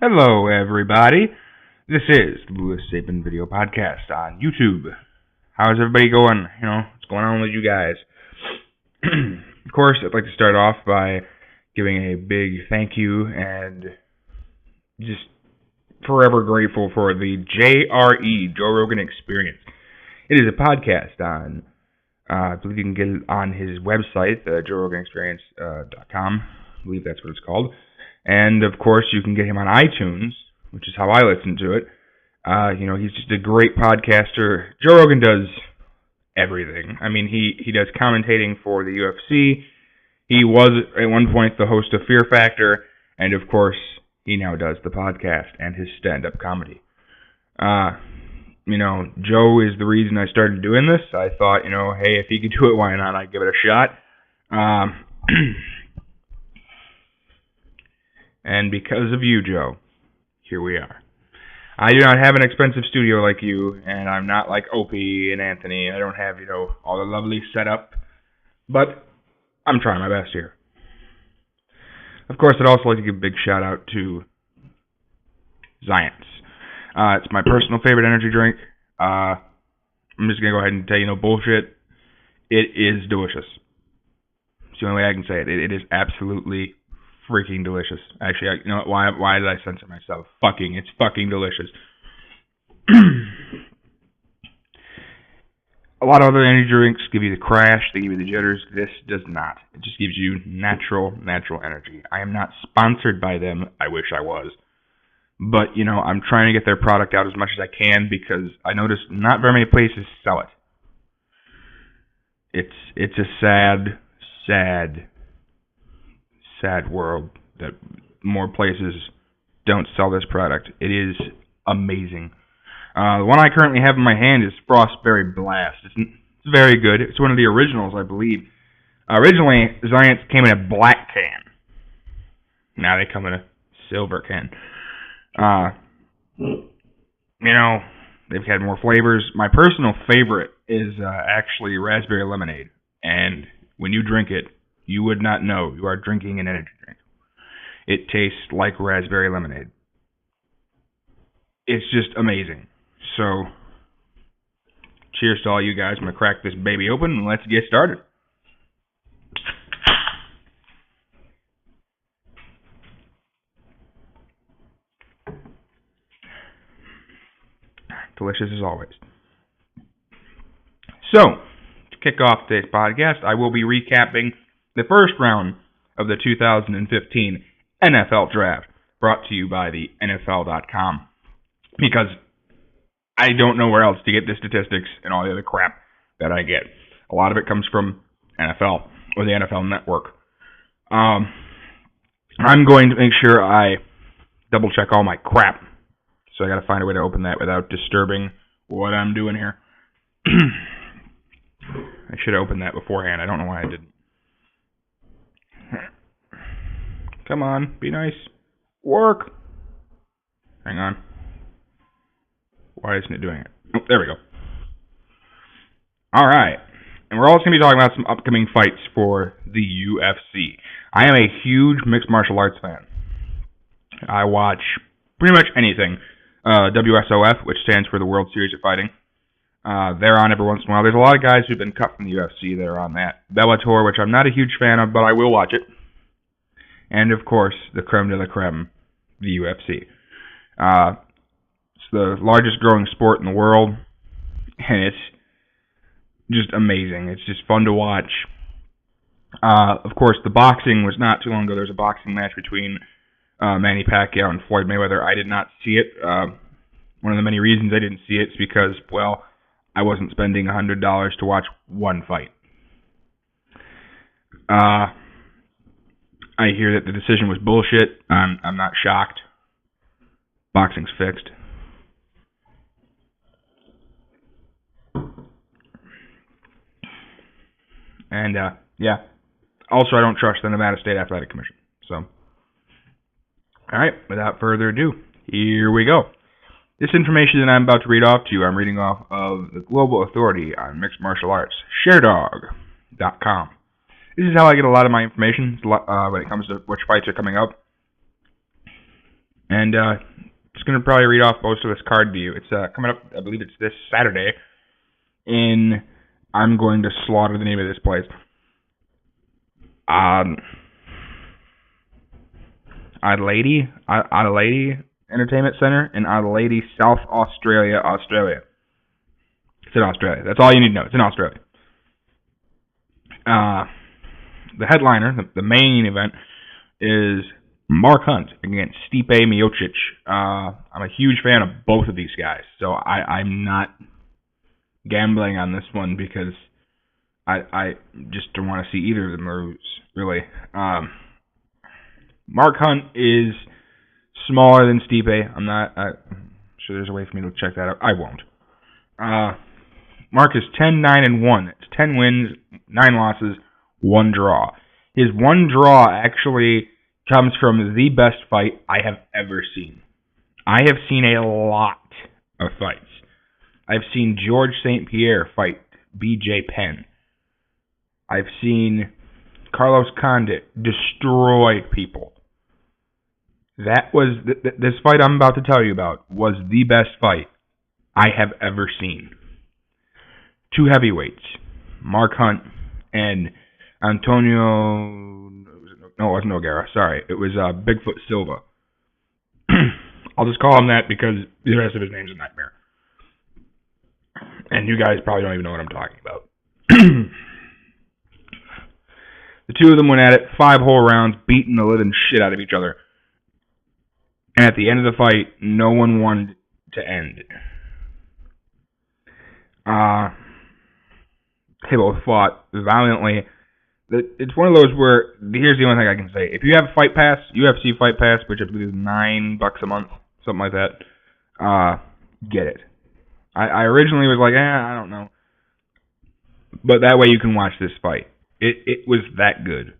Hello, everybody. This is the Sabin Video Podcast on YouTube. How's everybody going? What's going on with you guys? Of course, I'd like to start off by giving a big thank you and just forever grateful for the JRE, Joe Rogan Experience. It is a podcast on, I believe you can get it on his website, JoeRoganExperience.com. I believe that's what it's called. And, of course, you can get him on iTunes, which is how I listen to it. He's just a great podcaster. Joe Rogan does everything. I mean, he does commentating for the UFC. He was, at one point, the host of Fear Factor. And, of course, he now does the podcast and his stand-up comedy. Joe is the reason I started doing this. I thought, hey, if he could do it, why not? I'd give it a shot. And because of you, Joe, here we are. I do not have an expensive studio like you, and I'm not like Opie and Anthony. I don't have, all the lovely setup, but I'm trying my best here. Of course, I'd also like to give a big shout out to Zions. It's my personal favorite energy drink. I'm just going to go ahead and tell you no bullshit. It is delicious. It's the only way I can say it. It is absolutely freaking delicious. Actually, why did I censor myself? It's fucking delicious. A lot of other energy drinks give you the crash, they give you the jitters. This does not. It just gives you natural energy. I am not sponsored by them. I wish I was. But, I'm trying to get their product out as much as I can because I noticed not very many places sell it. It's a sad world that more places don't sell this product. It is amazing. The one I currently have in my hand is Frostberry Blast. It's very good. It's one of the originals, I believe. Originally, Giants came in a black can. Now they come in a silver can. They've had more flavors. My personal favorite is actually raspberry lemonade. And when you drink it, you would not know you are drinking an energy drink. It tastes like raspberry lemonade. It's just amazing. So, cheers to all you guys. I'm going to crack this baby open and let's get started. Delicious as always. So, to kick off today's podcast, I will be recapping the first round of the 2015 NFL Draft, brought to you by the NFL.com, because I don't know where else to get the statistics and all the other crap that I get. A lot of it comes from NFL, or the NFL Network. I'm going to make sure I double-check all my crap, so I got to find a way to open that without disturbing what I'm doing here. I should have opened that beforehand. I don't know why I didn't. Come on, be nice. Work. Hang on. Why isn't it doing it? Oh, there we go. All right. And we're also going to be talking about some upcoming fights for the UFC. I am a huge mixed martial arts fan. I watch pretty much anything. WSOF, which stands for the World Series of Fighting. They're on every once in a while. There's a lot of guys who've been cut from the UFC that are on that. Bellator, which I'm not a huge fan of, but I will watch it. And, of course, the creme de la creme, the UFC. It's the largest growing sport in the world, and it's just amazing. It's just fun to watch. Of course, the boxing was not too long ago. There was a boxing match between Manny Pacquiao and Floyd Mayweather. I did not see it. One of the many reasons I didn't see it is because, well, I wasn't spending $100 to watch one fight. I hear that the decision was bullshit. I'm not shocked. Boxing's fixed. And, yeah. Also, I don't trust the Nevada State Athletic Commission. So, alright, without further ado, here we go. This information that I'm about to read off to you, I'm reading off of the Global Authority on Mixed Martial Arts, ShareDog.com. This is how I get a lot of my information when it comes to which fights are coming up. And just going to probably read off most of this card to you. It's coming up, I believe it's this Saturday. I'm going to slaughter the name of this place. Adelaide Entertainment Center in Adelaide, South Australia, Australia. It's in Australia. That's all you need to know. It's in Australia. The headliner, the main event, is Mark Hunt against Stipe Miocic. I'm a huge fan of both of these guys, so I'm not gambling on this one because I just don't want to see either of them lose, really. Mark Hunt is smaller than Stipe. I'm sure there's a way for me to check that out. I won't. Mark is 10-9-1. It's 10 wins, 9 losses, 1 draw. His 1 draw actually comes from the best fight I have ever seen. I have seen a lot of fights. I've seen George St. Pierre fight BJ Penn. I've seen Carlos Condit destroy people. This fight I'm about to tell you about was the best fight I have ever seen. 2 heavyweights, Mark Hunt and Antonio. No, it wasn't Nogueira. Sorry, it was Bigfoot Silva. I'll just call him that because the rest of his name's a nightmare. And you guys probably don't even know what I'm talking about. The 2 of them went at it, 5 whole rounds, beating the living shit out of each other. And at the end of the fight, no one wanted to end. They both fought valiantly. It's one of those where, here's the only thing I can say. If you have Fight Pass, UFC Fight Pass, which I believe is $9 a month, something like that, get it. I originally was like, I don't know. But that way you can watch this fight. It was that good.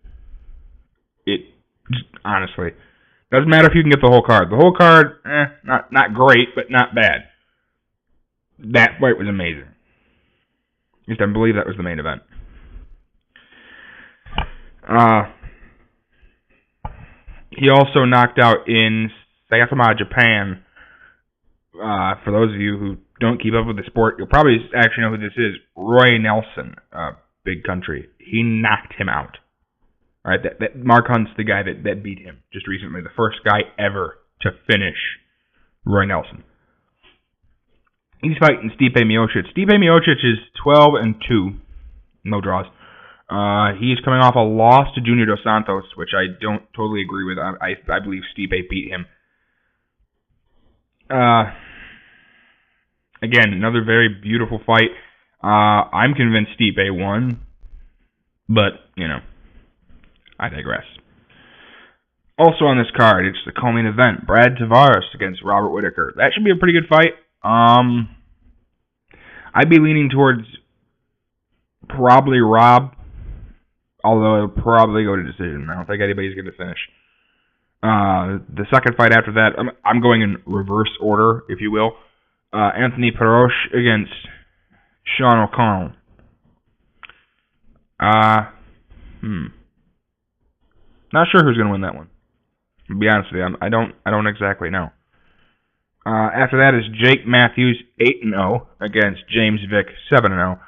Honestly. Doesn't matter if you can get the whole card. The whole card, not great, but not bad. That fight was amazing. At least I believe that was the main event. He also knocked out in Saitama, Japan. For those of you who don't keep up with the sport, you'll probably actually know who this is. Roy Nelson, Big Country. He knocked him out. All right, that Mark Hunt's the guy that beat him just recently. The first guy ever to finish Roy Nelson. He's fighting Stipe Miocic. Stipe Miocic is 12-2, no draws. He's coming off a loss to Junior Dos Santos, which I don't totally agree with. I believe Stipe beat him. Again, another very beautiful fight. I'm convinced Stipe won, but, I digress. Also on this card, it's the co-main event. Brad Tavares against Robert Whittaker. That should be a pretty good fight. I'd be leaning towards probably Rob, although it'll probably go to decision. I don't think anybody's going to finish. The second fight after that, I'm going in reverse order, if you will. Anthony Perosh against Sean O'Connell. Not sure who's going to win that one. To be honest with you, I don't exactly know. After that is Jake Matthews, 8-0, against James Vick, 7-0.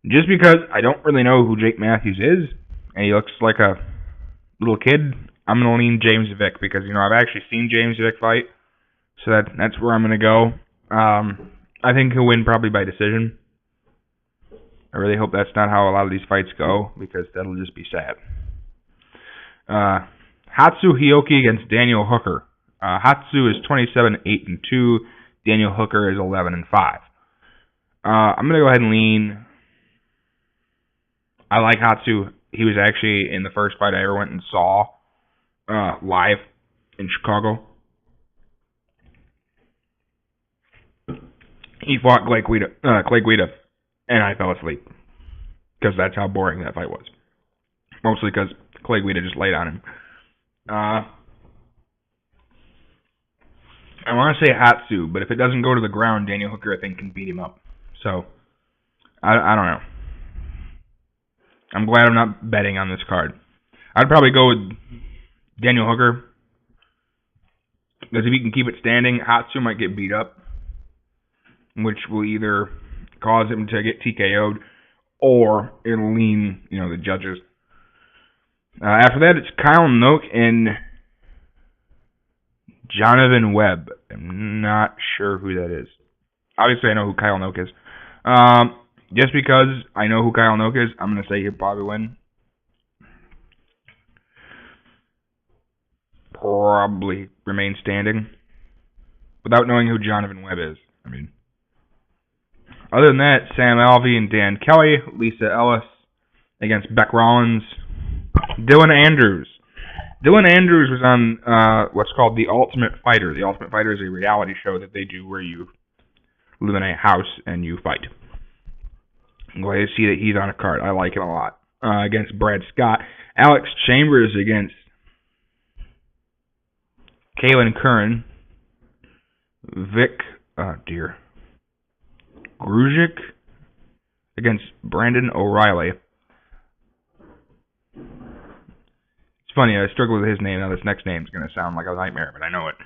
Just because I don't really know who Jake Matthews is, and he looks like a little kid, I'm going to lean James Vick because, I've actually seen James Vick fight, so that's where I'm going to go. I think he'll win probably by decision. I really hope that's not how a lot of these fights go, because that'll just be sad. Hatsu Hioki against Daniel Hooker. Hatsu is 27-8-2. Daniel Hooker is 11-5. I'm gonna go ahead and lean. I like Hatsu. He was actually in the first fight I ever went and saw live in Chicago. He fought Clay Guida, and I fell asleep because that's how boring that fight was. Mostly because Clay Guida just laid on him. I want to say Hatsu, but if it doesn't go to the ground, Daniel Hooker, I think, can beat him up. So, I don't know. I'm glad I'm not betting on this card. I'd probably go with Daniel Hooker Because if he can keep it standing, Hatsu might get beat up, which will either cause him to get TKO'd or it'll lean, the judges. After that, it's Kyle Noak and Jonathan Webb. I'm not sure who that is. Obviously, I know who Kyle Noak is. Just because I know who Kyle Noak is, I'm going to say he'll probably win. Probably remain standing. Without knowing who Jonathan Webb is. Other than that, Sam Alvey and Dan Kelly, Lisa Ellis against Beck Rollins, Dylan Andrews. Dylan Andrews was on what's called The Ultimate Fighter. The Ultimate Fighter is a reality show that they do where you live in a house and you fight. I'm glad to see that he's on a card. I like him a lot. Against Brad Scott. Alex Chambers against Kaylin Curran. Vic, Gruzic against Brandon O'Reilly. It's funny, I struggle with his name. Now this next name is going to sound like a nightmare, but I know it.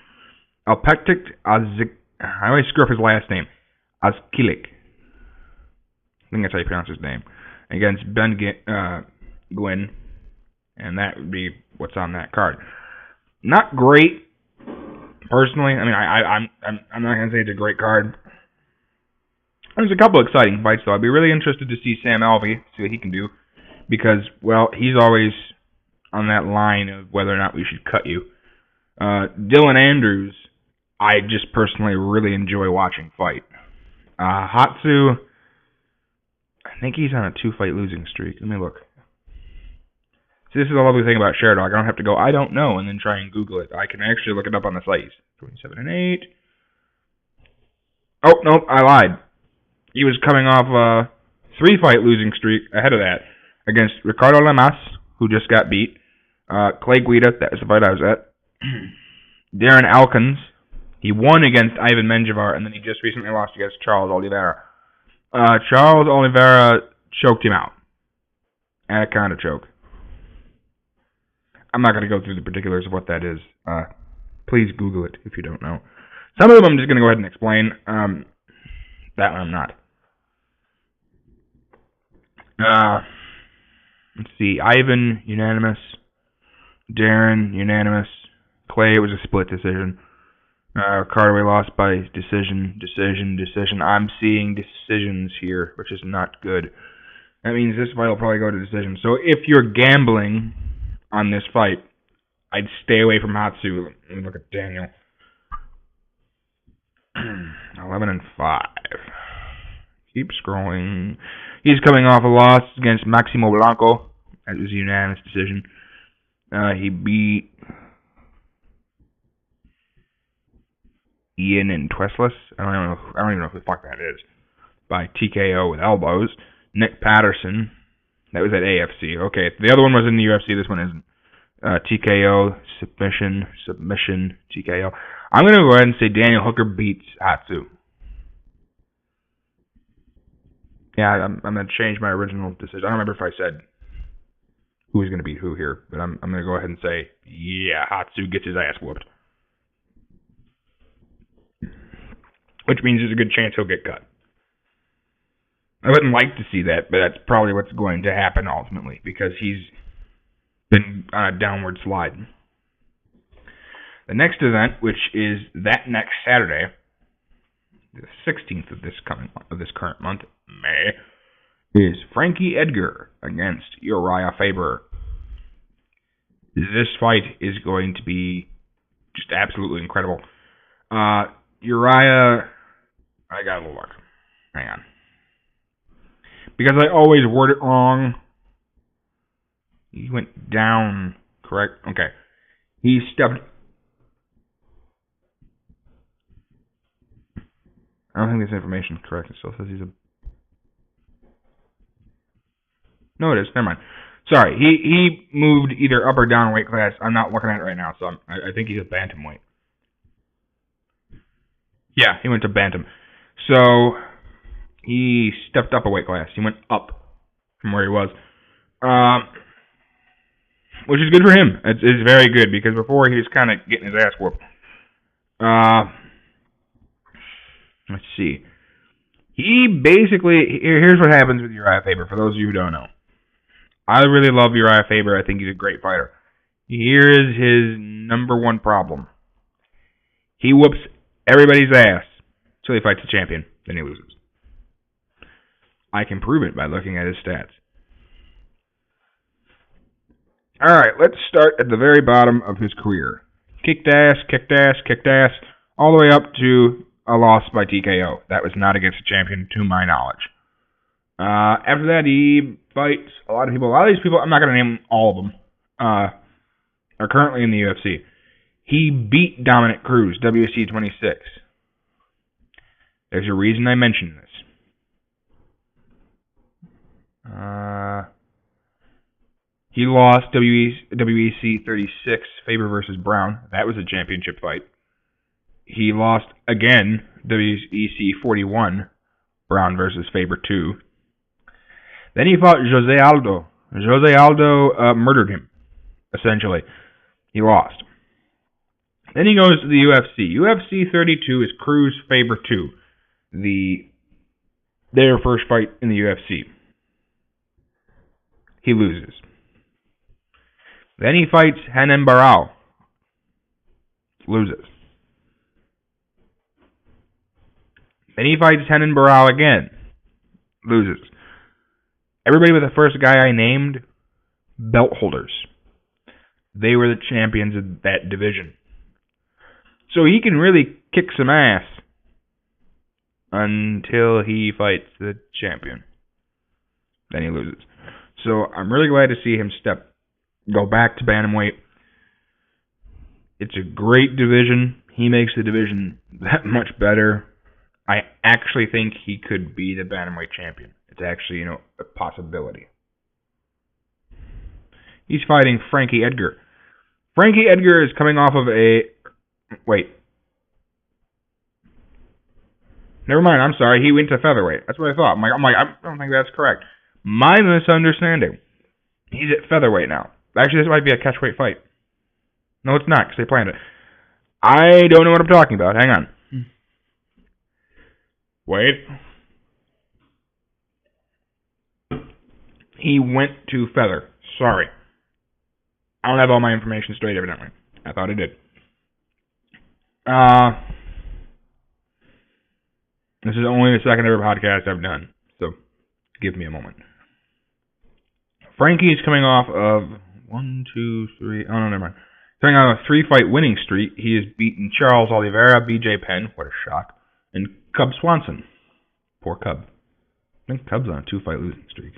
Alpectic Azik. I always screw up his last name. Azkilik. I think that's how you pronounce his name. Against Ben Gwynn. And that would be what's on that card. Not great. Personally, I'm not gonna say it's a great card. There's a couple exciting fights though. I'd be really interested to see Sam Alvey, see what he can do, because he's always on that line of whether or not we should cut you. Dylan Andrews, I just personally really enjoy watching fight. Hatsu, I think he's on a 2-fight losing streak. Let me look. See, this is the lovely thing about Sherdog. I don't have to go, I don't know, and then try and Google it. I can actually look it up on the site. 27-8. Oh, nope, I lied. He was coming off a 3-fight losing streak ahead of that against Ricardo Lamas, who just got beat. Clay Guida, that was the fight I was at. Darren Alkins. He won against Ivan Menjivar, and then he just recently lost against Charles Oliveira. Charles Oliveira choked him out. And a kind of choke. I'm not going to go through the particulars of what that is. Please Google it if you don't know. Some of them I'm just going to go ahead and explain. That one I'm not. Let's see. Ivan, unanimous. Darren, unanimous. Clay, it was a split decision. Cardaway lost by decision. I'm seeing decisions here, which is not good. That means this fight will probably go to decision. So if you're gambling on this fight, I'd stay away from Hatsu. Let me look at Daniel. 11-5. Keep scrolling. He's coming off a loss against Maximo Blanco. That was a unanimous decision. He beat Ian and Twistless. I don't even know who the fuck that is. By TKO with elbows. Nick Patterson. That was at AFC. Okay, the other one was in the UFC. This one isn't. TKO, submission, TKO. I'm going to go ahead and say Daniel Hooker beats Hatsu. Yeah, I'm going to change my original decision. I don't remember if I said who was going to beat who here, but I'm going to go ahead and say, yeah, Hatsu gets his ass whooped. Which means there's a good chance he'll get cut. I wouldn't like to see that, but that's probably what's going to happen ultimately, because he's been on a downward slide. The next event, which is that next Saturday, the 16th of this current month, May, is Frankie Edgar against Uriah Faber. This fight is going to be just absolutely incredible. Uriah, I gotta look. Hang on. Because I always word it wrong. He went down, correct? Okay. He stepped. I don't think this information is correct. It still says he's a. No, it is. Never mind. Sorry. He moved either up or down weight class. I'm not looking at it right now, so I think he's a bantamweight. Yeah, he went to bantam. So he stepped up a weight class. He went up from where he was. Which is good for him. It's very good, because before he was kind of getting his ass whooped. Let's see. He basically, here's what happens with Uriah Faber, for those of you who don't know. I really love Uriah Faber. I think he's a great fighter. Here is his number one problem. He whoops everybody's ass until he fights a champion. Then he loses. I can prove it by looking at his stats. Alright, let's start at the very bottom of his career. Kicked ass, all the way up to a loss by TKO. That was not against a champion, to my knowledge. After that, he fights a lot of people. A lot of these people, I'm not going to name all of them, are currently in the UFC. He beat Dominic Cruz, WC 26. There's a reason I mentioned this. He lost WEC 36, Faber versus Brown. That was a championship fight. He lost again, WEC 41, Brown versus Faber 2. Then he fought Jose Aldo. Jose Aldo murdered him, essentially. He lost. Then he goes to the UFC. UFC 32 is Cruz Faber 2, their first fight in the UFC. He loses. Then he fights Renan Barão. Loses. Then he fights Renan Barão again. Loses. Everybody but the first guy I named, belt holders. They were the champions of that division. So he can really kick some ass until he fights the champion. Then he loses. So I'm really glad to see him go back to bantamweight. It's a great division. He makes the division that much better. I actually think he could be the bantamweight champion. It's actually, a possibility. He's fighting Frankie Edgar. Frankie Edgar is coming off of wait. Never mind, I'm sorry. He went to featherweight. That's what I thought. I'm like, I don't think that's correct. My misunderstanding. He's at featherweight now. Actually, this might be a catchweight fight. No, it's not, because they planned it. I don't know what I'm talking about. Hang on. Wait. He went to feather. Sorry. I don't have all my information straight, evidently. I thought I did. This is only the second ever podcast I've done, so give me a moment. Frankie's coming off of 1, 2, 3. Oh, no, never mind. Coming out of a 3-fight winning streak, he has beaten Charles Oliveira, BJ Penn, what a shock, and Cub Swanson. Poor Cub. I think Cub's on a 2-fight losing streak.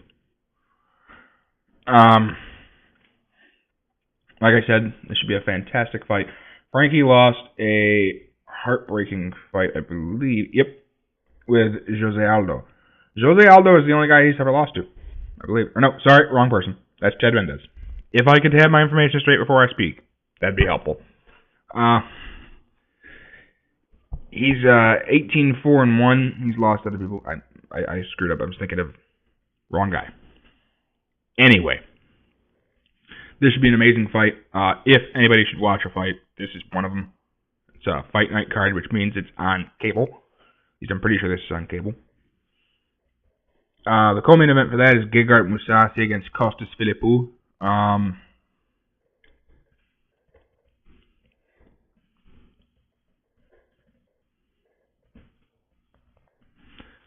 Like I said, this should be a fantastic fight. Frankie lost a heartbreaking fight, I believe. Yep, with Jose Aldo. Jose Aldo is the only guy he's ever lost to, I believe. Or no, sorry, wrong person. That's Ted Mendez. If I could have my information straight before I speak, that'd be helpful. He's 18-4-1. He's lost other people. I screwed up. I was thinking of wrong guy. Anyway, this should be an amazing fight. If anybody should watch a fight, this is one of them. It's a fight night card, which means it's on cable. At least I'm pretty sure this is on cable. The co-main event for that is Gegard Mousasi against Kostas Philippou. I'm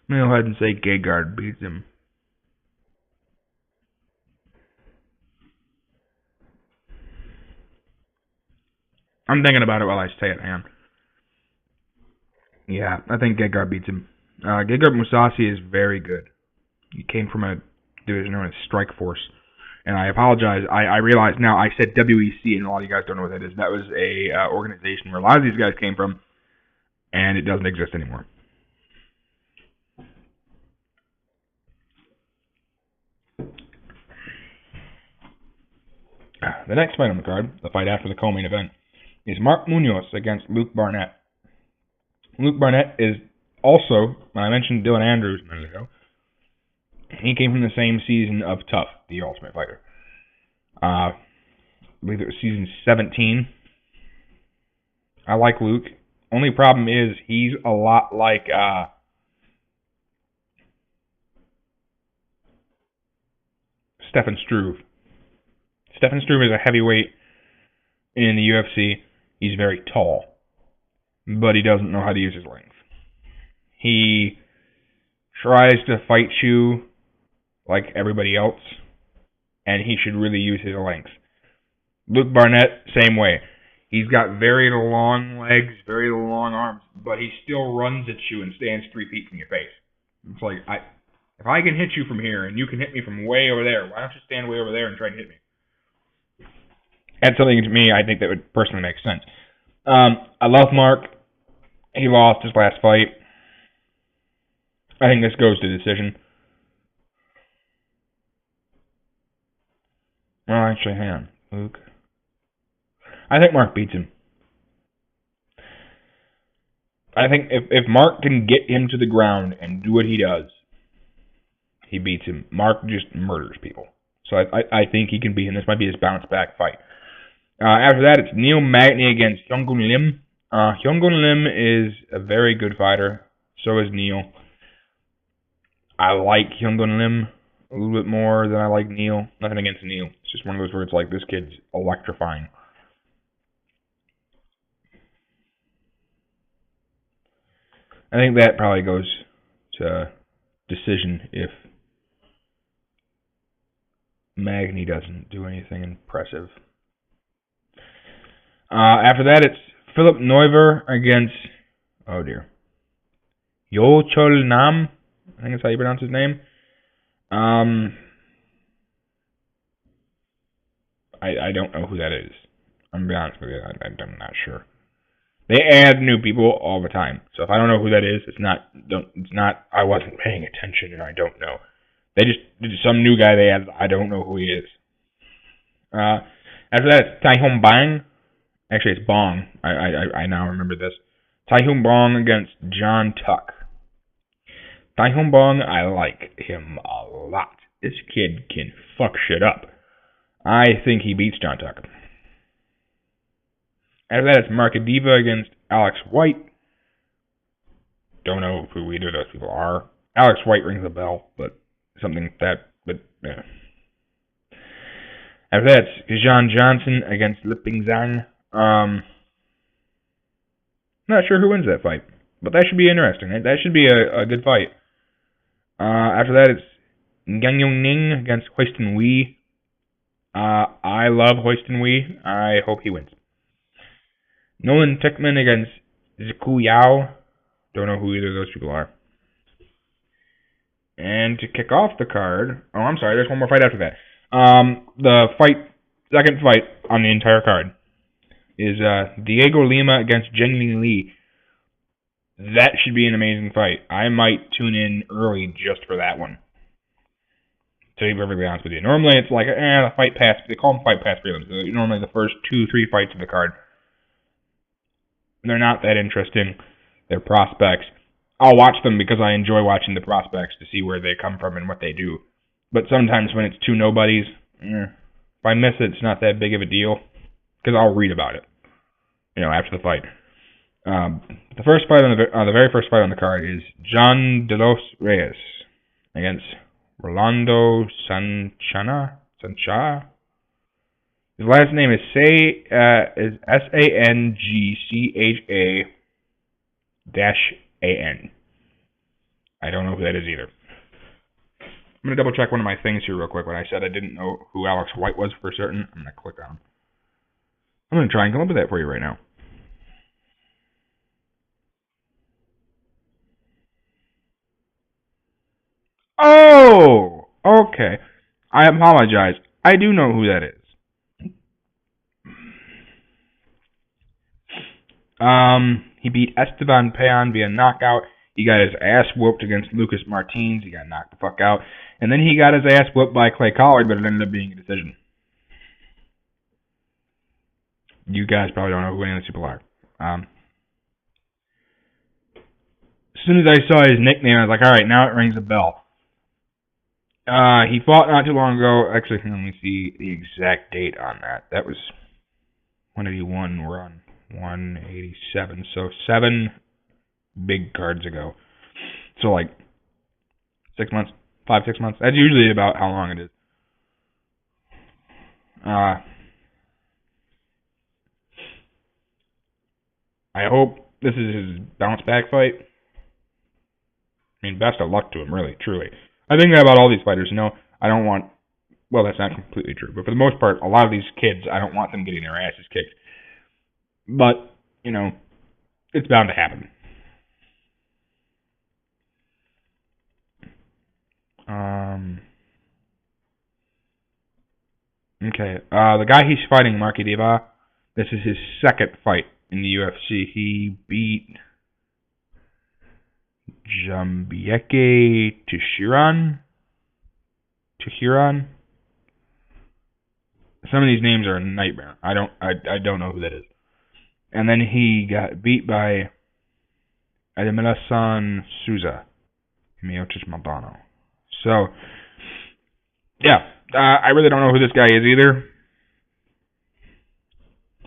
going to go ahead and say Gegard beats him. I'm thinking about it while I say it, hang on. Yeah, I think Gegard beats him. Gegard Mousasi is very good. He came from a division known as Strikeforce. And I apologize, I realize now I said WEC, and a lot of you guys don't know what that is. That was a organization where a lot of these guys came from, and it doesn't exist anymore. The next fight on the card, the fight after the co-main event, is Mark Munoz against Luke Barnett. Luke Barnett is also, I mentioned Dylan Andrews a minute ago. He came from the same season of Tough, the Ultimate Fighter. I believe it was season 17. I like Luke, Only problem is he's a lot like Stefan Struve. Stefan Struve is a heavyweight in the UFC. He's very tall, but he doesn't know how to use his length. He tries to fight you like everybody else, and he should really use his length. Luke Barnett, same way. He's got very long legs, very long arms, but he still runs at you and stands 3 feet from your face. It's like, if I can hit you from here and you can hit me from way over there, why don't you stand way over there and try to hit me? That's something to me I think that would personally make sense. I love Mark. He lost his last fight. I think this goes to decision. Well, actually, hang on. Luke. I think Mark beats him. I think if Mark can get him to the ground and do what he does, he beats him. Mark just murders people. So I think he can beat him. This might be his bounce back fight. After that, it's Neil Magny against Hyungun Lim. Hyungun Lim is a very good fighter. So is Neil. I like Hyungun Lim a little bit more than I like Neil. Nothing against Neil. It's just one of those where it's like, this kid's electrifying. I think that probably goes to decision if Magny doesn't do anything impressive. After that, it's Philip Neuver against, oh dear, Yo Chol Nam. I think that's how you pronounce his name. I don't know who that is. I'm gonna be honest with you. I'm not sure. They add new people all the time, so if I don't know who that is, it's not. I wasn't paying attention, and I don't know. They just some new guy they added. I don't know who he is. After that, it's Taihong Bang. Actually, it's Bong. I now remember this. Taihong Bong against John Tuck. Taihong Bong, I like him a lot. This kid can fuck shit up. I think he beats John Tuck. After that, it's Markadiva against Alex White. Don't know who either of those people are. Alex White rings a bell, but something that, but yeah. After that, it's Jean Johnson against Liping Zhang. Not sure who wins that fight, but that should be interesting. That should be a good fight. After that, it's Gang Yong Ning against Hoiston Wee. I love Hoiston Wee. I hope he wins. Nolan Tickman against Ziku Yao. Don't know who either of those people are. And to kick off the card, oh, I'm sorry, there's one more fight after that. The second fight on the entire card is Diego Lima against Zheng Li. That should be an amazing fight. I might tune in early just for that one. To be perfectly honest with you. Normally it's like, the fight pass, they call them fight pass prelims. Normally the first 2-3 fights of the card, they're not that interesting. They're prospects. I'll watch them because I enjoy watching the prospects to see where they come from and what they do. But sometimes when it's two nobodies, if I miss it, it's not that big of a deal because I'll read about it, after the fight. The first fight the very first fight on the card is John De Los Reyes against Rolando Sancha. His last name is Sangcha-AN. I don't know who that is either. I'm going to double check one of my things here real quick. When I said I didn't know who Alex White was for certain, I'm going to click on him. I'm going to try and come up with that for you right now. Oh! Okay. I apologize. I do know who that is. He beat Esteban Payan via knockout. He got his ass whooped against Lucas Martins. He got knocked the fuck out. And then he got his ass whooped by Clay Collard, but it ended up being a decision. You guys probably don't know who any of these people are. As soon as I saw his nickname, I was like, alright, now it rings a bell. He fought not too long ago. Actually, let me see the exact date on that. That was when did he won run? 187. So 7 big cards ago. So like 6 months, 5-6 months. That's usually about how long it is. I hope this is his bounce back fight. I mean, best of luck to him, really, truly. I think that about all these fighters. I don't want. Well, that's not completely true, but for the most part, a lot of these kids, I don't want them getting their asses kicked. But it's bound to happen. Okay. The guy he's fighting, Marky Diva, this is his second fight in the UFC. He beat Jambieke Tahiran. Some of these names are a nightmare. I don't know who that is. And then he got beat by Ademilasan Souza, Miotis Maldonado. So, yeah, I really don't know who this guy is either.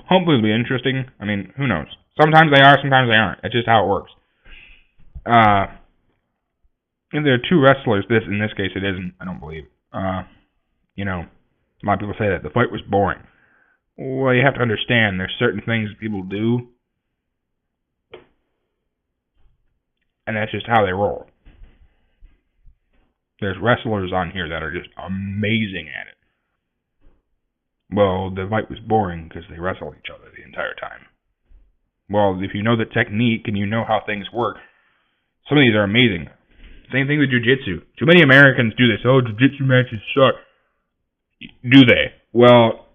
Hopefully it'll be interesting. I mean, who knows? Sometimes they are, sometimes they aren't. That's just how it works. If there are 2 wrestlers, in this case it isn't, I don't believe. A lot of people say that the fight was boring. Well, you have to understand, there's certain things people do, and that's just how they roll. There's wrestlers on here that are just amazing at it. Well, the fight was boring because they wrestled each other the entire time. Well, if you know the technique and you know how things work, some of these are amazing. Same thing with jiu-jitsu. Too many Americans do this. Oh, jiu-jitsu matches suck. Do they? Well,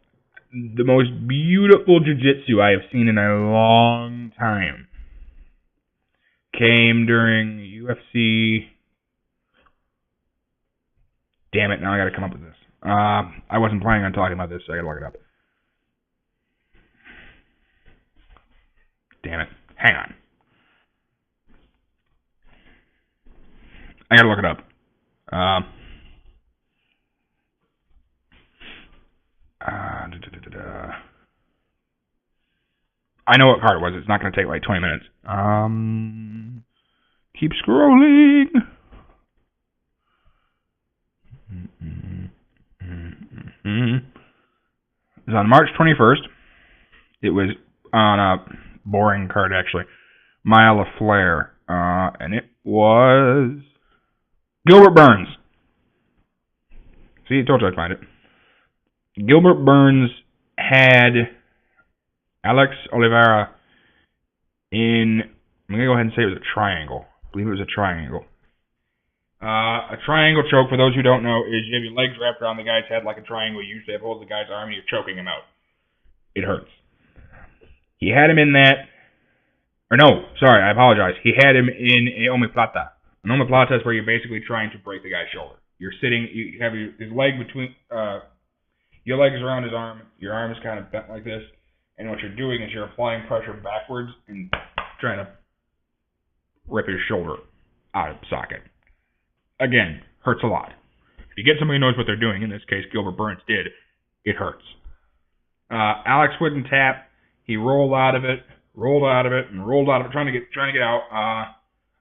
the most beautiful jiu-jitsu I have seen in a long time came during UFC. Damn it, now I gotta come up with this. I wasn't planning on talking about this, so I gotta look it up. Damn it. Hang on. I gotta look it up. I know what card it was. It's not gonna take like 20 minutes. Keep scrolling. It was on March 21st. It was on a boring card, actually. Mile of Flair. And it was Gilbert Burns. See, I told you I'd find it. Gilbert Burns had Alex Oliveira in, I'm going to go ahead and say it was a triangle. I believe it was a triangle. A triangle choke, for those who don't know, is you have your legs wrapped around the guy's head like a triangle. You usually have hold the guy's arm and you're choking him out. It hurts. He had him in that. Or no, sorry, I apologize. He had him in a omoplata. An omoplata is where you're basically trying to break the guy's shoulder. You're sitting, you have his leg between, your leg is around his arm, your arm is kind of bent like this, and what you're doing is you're applying pressure backwards and trying to rip his shoulder out of the socket. Again, hurts a lot. If you get somebody who knows what they're doing, in this case Gilbert Burns did, it hurts. Alex wouldn't tap. He rolled out of it, trying to get out.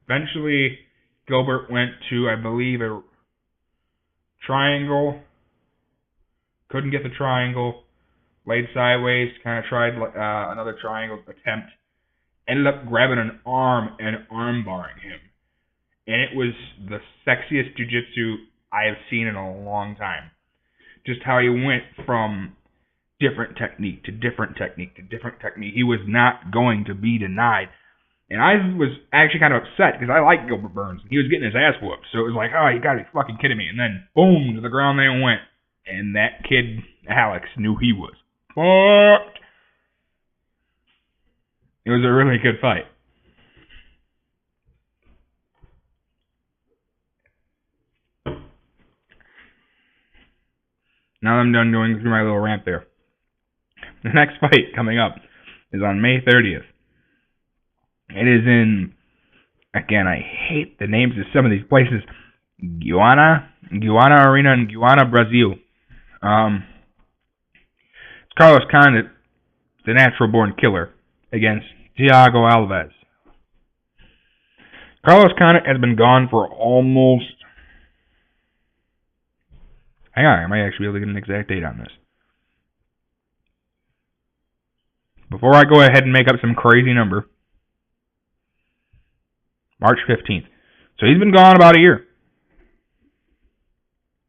Eventually, Gilbert went to, I believe, a triangle. Couldn't get the triangle. Laid sideways, kind of tried another triangle attempt. Ended up grabbing an arm and arm barring him. And it was the sexiest jiu-jitsu I have seen in a long time. Just how he went from different technique to different technique to different technique. He was not going to be denied. And I was actually kind of upset because I like Gilbert Burns. He was getting his ass whooped. So it was like, oh, you got to be fucking kidding me. And then, boom, to the ground they went. And that kid, Alex, knew he was fucked. It was a really good fight. Now that I'm done going through my little rant there. The next fight coming up is on May 30th. It is in, again, I hate the names of some of these places. Guyana Arena in Guyana, Brazil. It's Carlos Condit, the natural born killer. against Thiago Alves. Carlos Condit has been gone for almost... Hang on, I might actually be able to get an exact date on this. Before I go ahead and make up some crazy number, March 15th. So he's been gone about a year.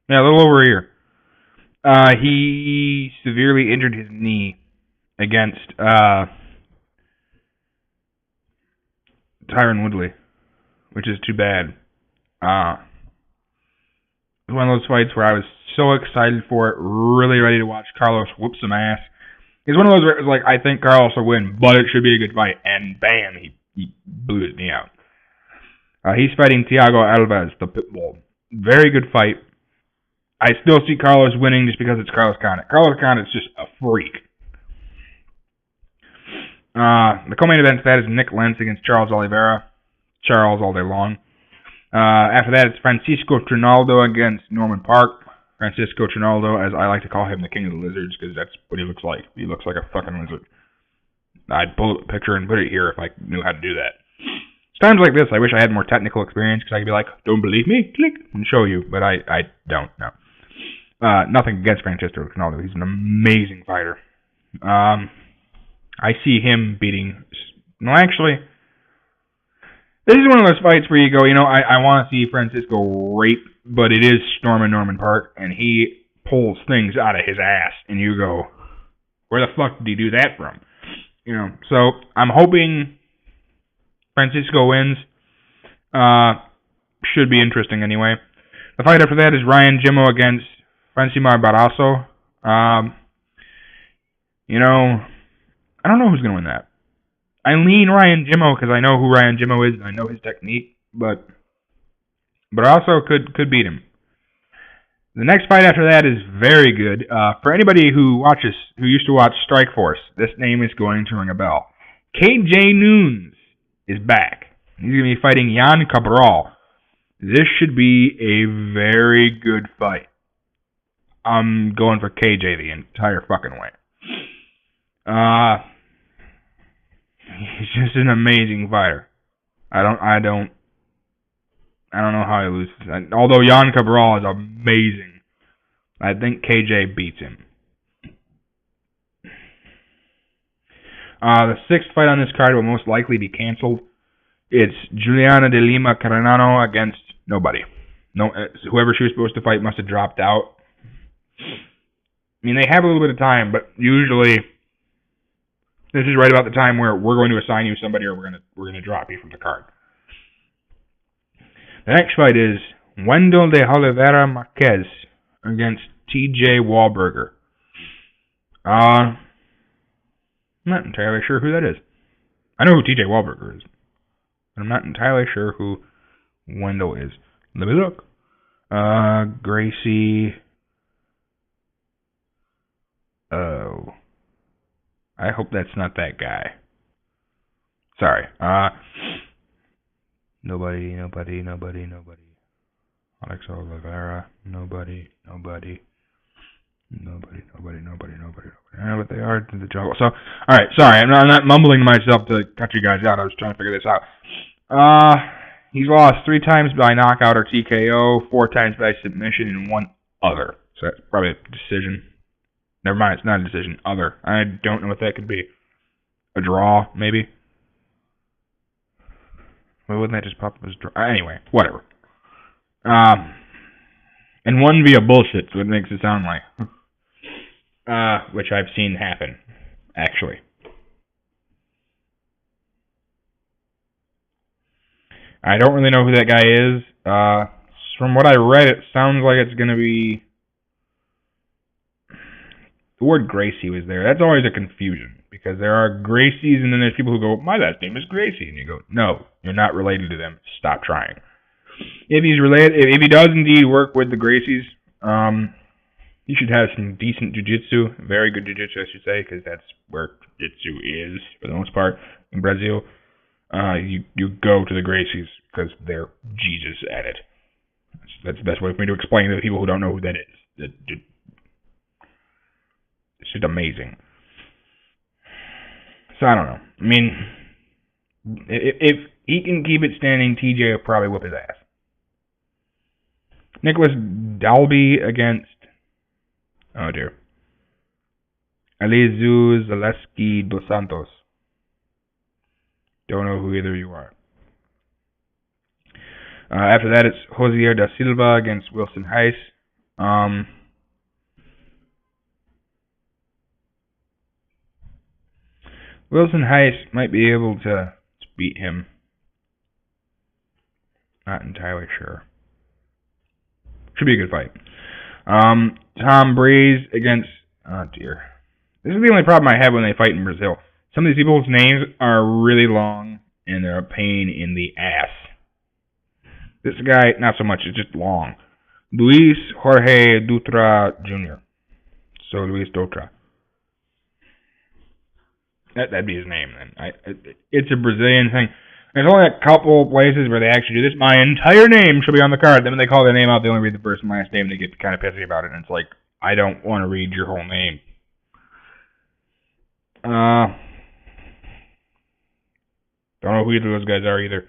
Yeah, a little over a year. He severely injured his knee against Tyron Woodley, which is too bad. It was one of those fights where I was so excited for it, really ready to watch Carlos whoop some ass. It's one of those where it was like, I think Carlos will win, but it should be a good fight. And bam, he blew his knee out. He's fighting Thiago Alves, the Pitbull. Very good fight. I still see Carlos winning just because it's Carlos Condit. Carlos Condit's just a freak. The co-main event for that is Nick Lentz against Charles Oliveira. Charles all day long. After that, it's Francisco Trinaldo against Norman Park. Francisco Trinaldo, as I like to call him, the king of the lizards, because that's what he looks like. He looks like a fucking lizard. I'd pull up a picture and put it here if I knew how to do that. It's times like this I wish I had more technical experience, because I could be like, don't believe me? Click, and show you. But I don't know. Nothing against Francisco Trinaldo. He's an amazing fighter. I see him beating... No, actually... This is one of those fights where you go, I want to see Francisco rape, but it is Norman Park, and he pulls things out of his ass, and you go, where the fuck did he do that from? So I'm hoping Francisco wins. Should be interesting anyway. The fight after that is Ryan Jimmo against Francimar Barroso. I don't know who's going to win that. I lean Ryan Jimmo because I know who Ryan Jimmo is and I know his technique, but also could beat him. The next fight after that is very good. For anybody who used to watch Strikeforce, this name is going to ring a bell. KJ Noons is back. He's going to be fighting Jan Cabral. This should be a very good fight. I'm going for KJ the entire fucking way. He's just an amazing fighter. I don't know how he loses. Although Jan Cabral is amazing, I think KJ beats him. The sixth fight on this card will most likely be canceled. It's Juliana de Lima Carnano against nobody. No, whoever she was supposed to fight must have dropped out. I mean, they have a little bit of time, but usually this is right about the time where we're going to assign you somebody, or we're going to drop you from the card. The next fight is Wendell de Oliveira Marquez against T.J. Wahlberger. I'm not entirely sure who that is. I know who T.J. Wahlberger is, but I'm not entirely sure who Wendell is. Let me look. Gracie. Oh. I hope that's not that guy. Sorry. Nobody. Alex Oliveira. Nobody. But they are in the jungle. So, alright, sorry. I'm not mumbling to myself to cut you guys out. I was trying to figure this out. He's lost 3 times by knockout or TKO, 4 times by submission, and 1 other. So that's probably a decision. Never mind, it's not a decision. Other. I don't know what that could be. A draw, maybe? Well, wouldn't that just pop up as a draw? Anyway, whatever. And 1 via bullshit, so it makes it sound like. Which I've seen happen, actually. I don't really know who that guy is. From what I read, it sounds like it's going to be... The word Gracie was there. That's always a confusion, because there are Gracies, and then there's people who go, my last name is Gracie, and you go, no, you're not related to them. Stop trying. If he's related, if he does indeed work with the Gracies, he should have some decent jiu-jitsu, very good jiu-jitsu, I should say, because that's where jiu-jitsu is, for the most part, in Brazil. You go to the Gracies, because they're Jesus at it. That's the best way for me to explain to the people who don't know who that is. It's just amazing. So I don't know. I mean, if he can keep it standing, TJ will probably whip his ass. Nicholas Dalby against, oh dear, Alizu Zaleski dos Santos. Don't know who either you are. After that, it's Josier da Silva against Wilson Heiss. Wilson Heiss might be able to beat him. Not entirely sure. Should be a good fight. Tom Breeze against, oh dear. This is the only problem I have when they fight in Brazil. Some of these people's names are really long, and they're a pain in the ass. This guy, not so much, it's just long. Luis Jorge Dutra Jr. So Luis Dutra. That'd be his name then. It's a Brazilian thing. There's only a couple places where they actually do this. My entire name should be on the card. Then when they call their name out, they only read the first and last name, and they get kind of pissy about it. And it's like, I don't want to read your whole name. Don't know who either of those guys are either.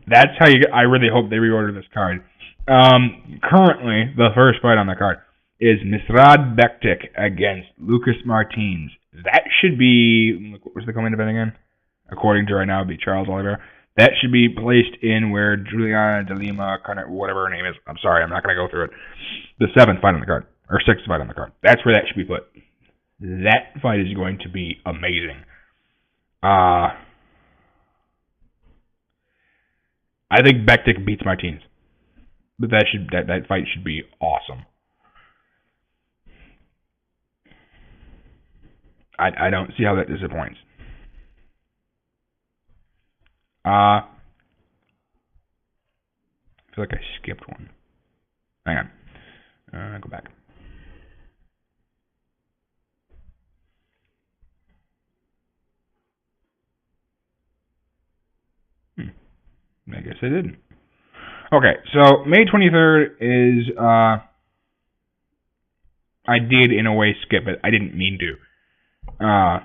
That's how you get. I really hope they reorder this card. Currently, the first fight on the card is Misrad Bektik against Lucas Martins. That should be, what's the co-main event again? According to right now, it would be Charles Oliveira. That should be placed in where Juliana de Lima, whatever her name is. I'm sorry, I'm not going to go through it. The 7th fight on the card, or 6th fight on the card. That's where that should be put. That fight is going to be amazing. I think Bektik beats Martins. But that fight should be awesome. I don't see how that disappoints. I feel like I skipped one. Hang on. Go back. I guess I didn't. Okay, so May 23rd is, I did in a way skip it. I didn't mean to. Darn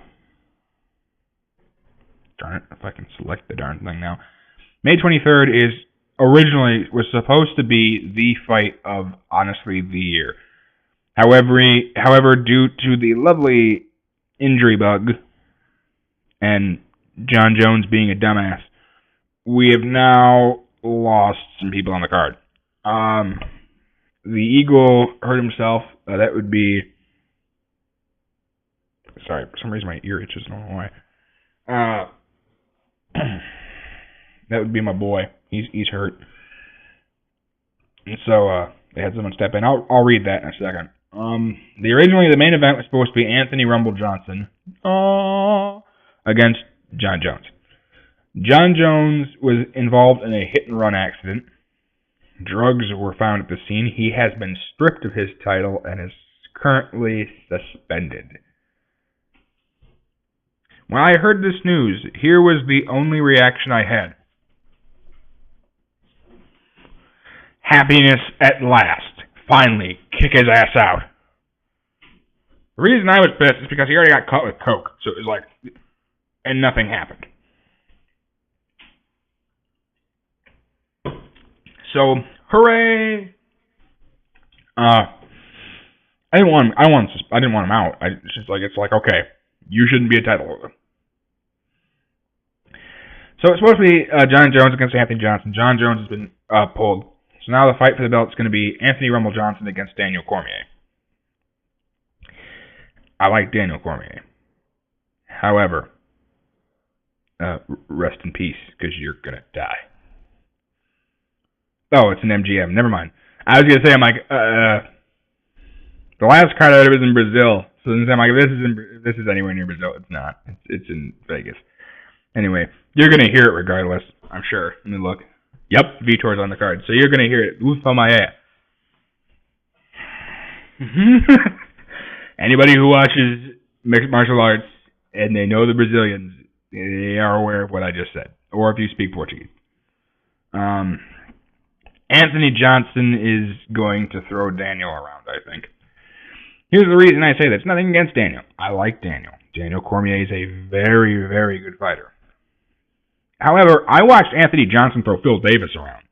it, if I can select the darn thing now. May 23rd was supposed to be the fight of, honestly, the year. However, due to the lovely injury bug and John Jones being a dumbass, we have now lost some people on the card. The Eagle hurt himself. That would be... Sorry, for some reason my ear itches. I don't know why. That would be my boy. He's hurt. And so they had someone step in. I'll read that in a second. The main event was supposed to be Anthony Rumble Johnson against John Jones. John Jones was involved in a hit-and-run accident. Drugs were found at the scene. He has been stripped of his title and is currently suspended. When I heard this news, here was the only reaction I had. Happiness at last. Finally, kick his ass out. The reason I was pissed is because he already got caught with coke. So it was like, and nothing happened. So, hooray! I didn't want him out. It's like, okay, you shouldn't be a title holder. So it's supposed to be John Jones against Anthony Johnson. John Jones has been pulled. So now the fight for the belt is going to be Anthony Rumble Johnson against Daniel Cormier. I like Daniel Cormier. However, rest in peace, because you're going to die. Oh, it's an MGM. Never mind. I was going to say, I'm like, the last card I was in Brazil. So then I'm like, if this is anywhere near Brazil, it's not. It's in Vegas. Anyway, you're going to hear it regardless, I'm sure. Let me look. Yep, Vitor's on the card. So you're going to hear it. Ufa Maya. Anybody who watches mixed martial arts and they know the Brazilians, they are aware of what I just said. Or if you speak Portuguese. Anthony Johnson is going to throw Daniel around, I think. Here's the reason I say that. It's nothing against Daniel. I like Daniel. Daniel Cormier is a very, very good fighter. However, I watched Anthony Johnson throw Phil Davis around.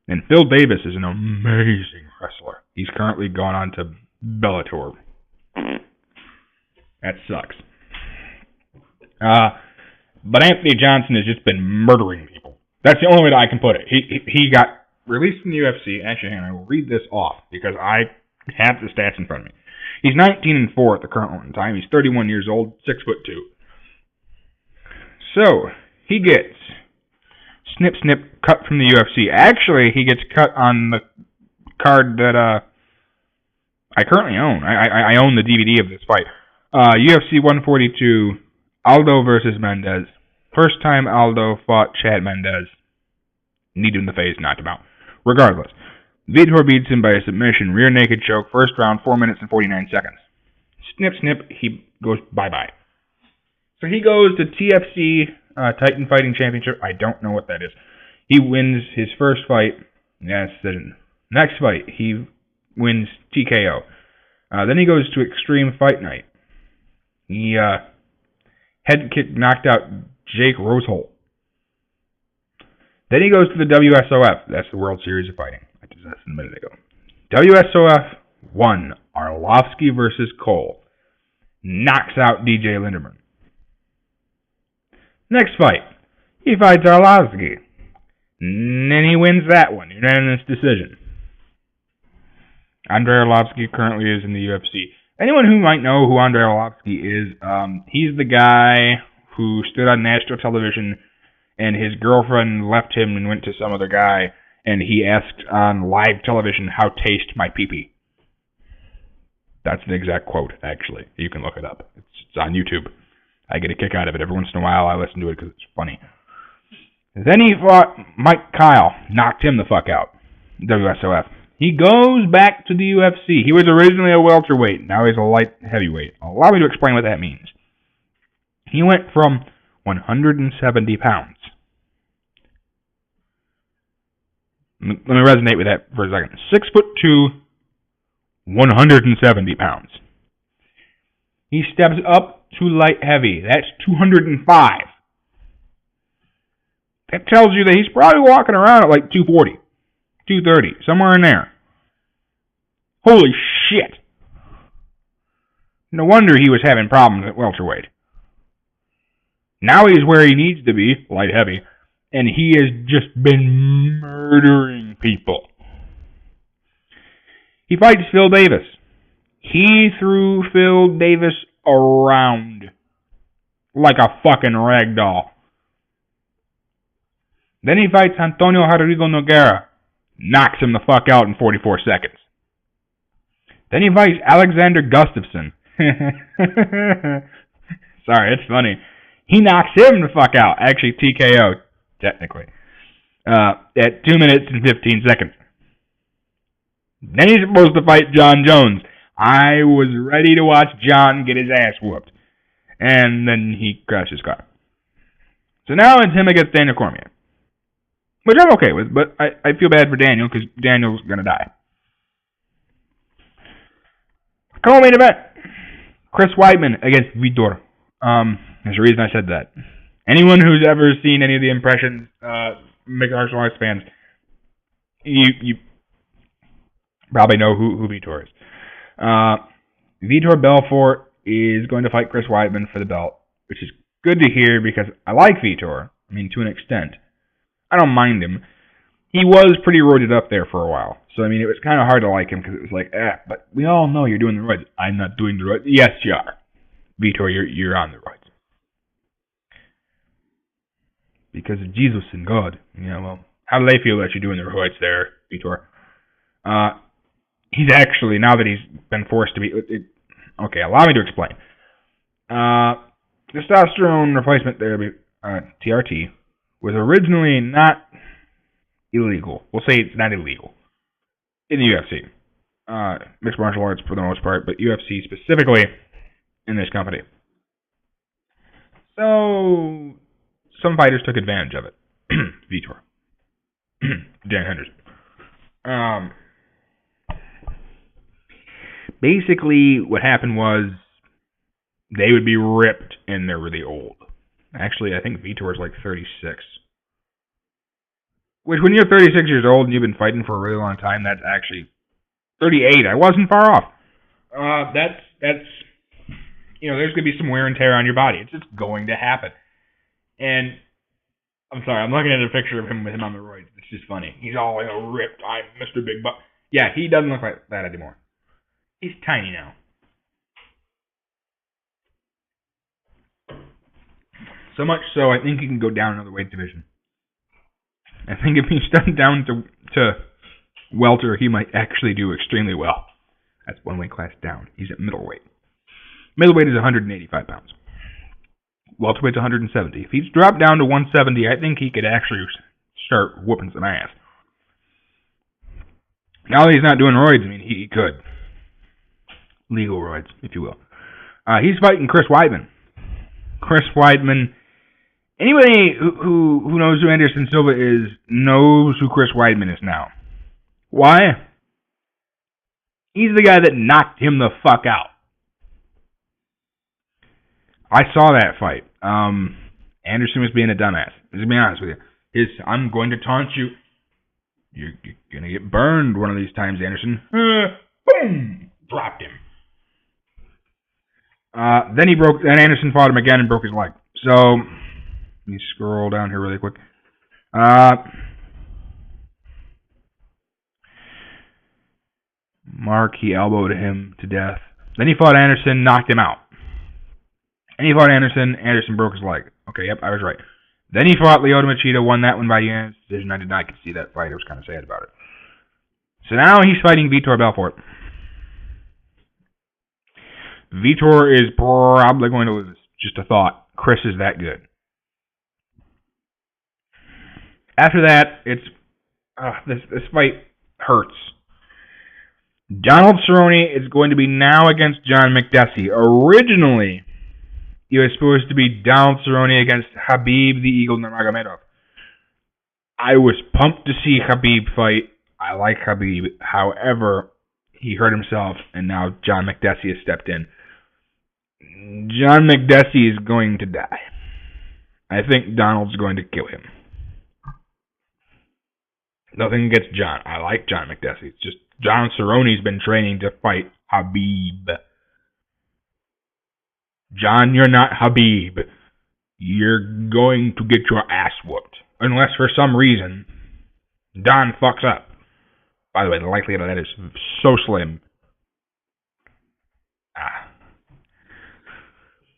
And Phil Davis is an amazing wrestler. He's currently gone on to Bellator. That sucks. But Anthony Johnson has just been murdering people. That's the only way that I can put it. He got released from the UFC. Actually, I will read this off because I have the stats in front of me. He's 19-4 at the current moment in time. He's 31 years old, 6'2". So he gets snip cut from the UFC. Actually, he gets cut on the card that I currently own. I own the DVD of this fight. UFC 142, Aldo versus Mendez. First time Aldo fought Chad Mendez. Kneed him in the face, knocked him out. Regardless, Vitor beats him by a submission, rear naked choke, first round, 4 minutes and 49 seconds. Snip, he goes bye-bye. So he goes to TFC Titan Fighting Championship. I don't know what that is. He wins his first fight. Yes, next fight, he wins TKO. Then he goes to Extreme Fight Night. He head kick knocked out Jake Roseholt. Then he goes to the WSOF. That's the World Series of Fighting. I did that a minute ago. WSOF 1, Arlovsky versus Cole. Knocks out DJ Linderman. Next fight, he fights Arlovsky. And then he wins that one. Unanimous decision. Andrei Arlovsky currently is in the UFC. Anyone who might know who Andrei Arlovsky is, he's the guy who stood on national television and his girlfriend left him and went to some other guy, and he asked on live television, "How taste my pee-pee?" That's an exact quote, actually. You can look it up. It's on YouTube. I get a kick out of it. Every once in a while, I listen to it because it's funny. Then he fought Mike Kyle. Knocked him the fuck out. WSOF. He goes back to the UFC. He was originally a welterweight. Now he's a light heavyweight. Allow me to explain what that means. He went from 170 pounds. Let me resonate with that for a second. 6'2", 170 pounds. He steps up to light heavy. That's 205. That tells you that he's probably walking around at like 240, 230, somewhere in there. Holy shit. No wonder he was having problems at welterweight. Now he's where he needs to be, light heavy, and he has just been murdering people. He fights Phil Davis. He threw Phil Davis around like a fucking rag doll. Then he fights Antonio Rodrigo Nogueira. Knocks him the fuck out in 44 seconds. Then he fights Alexander Gustafsson. Sorry, it's funny. He knocks him the fuck out. Actually, TKO, technically. At 2 minutes and 15 seconds. Then he's supposed to fight John Jones. I was ready to watch John get his ass whooped. And then he crashed his car. So now it's him against Daniel Cormier. Which I'm okay with, but I feel bad for Daniel because Daniel's going to die. Co-main event. Chris Weidman against Vitor. There's a reason I said that. Anyone who's ever seen any of the impressions, mixed martial arts fans, you probably know who Vitor is. Vitor Belfort is going to fight Chris Weidman for the belt, which is good to hear because I like Vitor. I mean, to an extent. I don't mind him. He was pretty roided up there for a while. So, I mean, it was kind of hard to like him because it was like, but we all know you're doing the roids. I'm not doing the roids. Yes, you are. Vitor, you're on the roids. Because of Jesus and God. Yeah, well, how do they feel that you're doing the roids there, Vitor? He's actually, now that he's been forced to be... okay, allow me to explain. Testosterone replacement therapy, TRT, was originally not illegal. We'll say it's not illegal in the UFC. Mixed martial arts for the most part, but UFC specifically in this company. So, some fighters took advantage of it. Vitor. Dan Henderson. Basically, what happened was they would be ripped and they're really old. Actually, I think Vitor's like 36. Which, when you're 36 years old and you've been fighting for a really long time, that's actually 38. I wasn't far off. That's there's gonna be some wear and tear on your body. It's just going to happen. And I'm sorry, I'm looking at a picture of him with him on the roids. It's just funny. He's all ripped. I'm Mr. Big Butt. Yeah, he doesn't look like that anymore. He's tiny now. So much so, I think he can go down another weight division. I think if he's done down to welter, he might actually do extremely well. That's one weight class down. He's at middleweight. Middleweight is 185 pounds. Welterweight's 170. If he's dropped down to 170, I think he could actually start whooping some ass. Now that he's not doing roids, I mean, he could. Legal roids, if you will. He's fighting Chris Weidman. Chris Weidman. Anybody who knows who Anderson Silva is knows who Chris Weidman is now. Why? He's the guy that knocked him the fuck out. I saw that fight. Anderson was being a dumbass. Let's be honest with you. I'm going to taunt you. You're going to get burned one of these times, Anderson. Boom! Dropped him. Then Anderson fought him again and broke his leg. So, let me scroll down here really quick. Mark, he elbowed him to death. Then he fought Anderson, knocked him out. And he fought Anderson broke his leg. Okay, yep, I was right. Then he fought Lyoto Machida, won that one by unanimous decision. I did not get to see that fight. I was kind of sad about it. So now he's fighting Vitor Belfort. Vitor is probably going to lose. Just a thought. Chris is that good. After that, it's this fight hurts. Donald Cerrone is going to be now against John McDessie. Originally, he was supposed to be Donald Cerrone against Khabib the Eagle Nurmagomedov. I was pumped to see Khabib fight. I like Khabib. However, he hurt himself, and now John McDessie has stepped in. John McDessie is going to die. I think Donald's going to kill him. Nothing against John. I like John McDessie. It's just John Cerrone's been training to fight Khabib. John, you're not Khabib. You're going to get your ass whooped. Unless for some reason Don fucks up. By the way, the likelihood of that is so slim.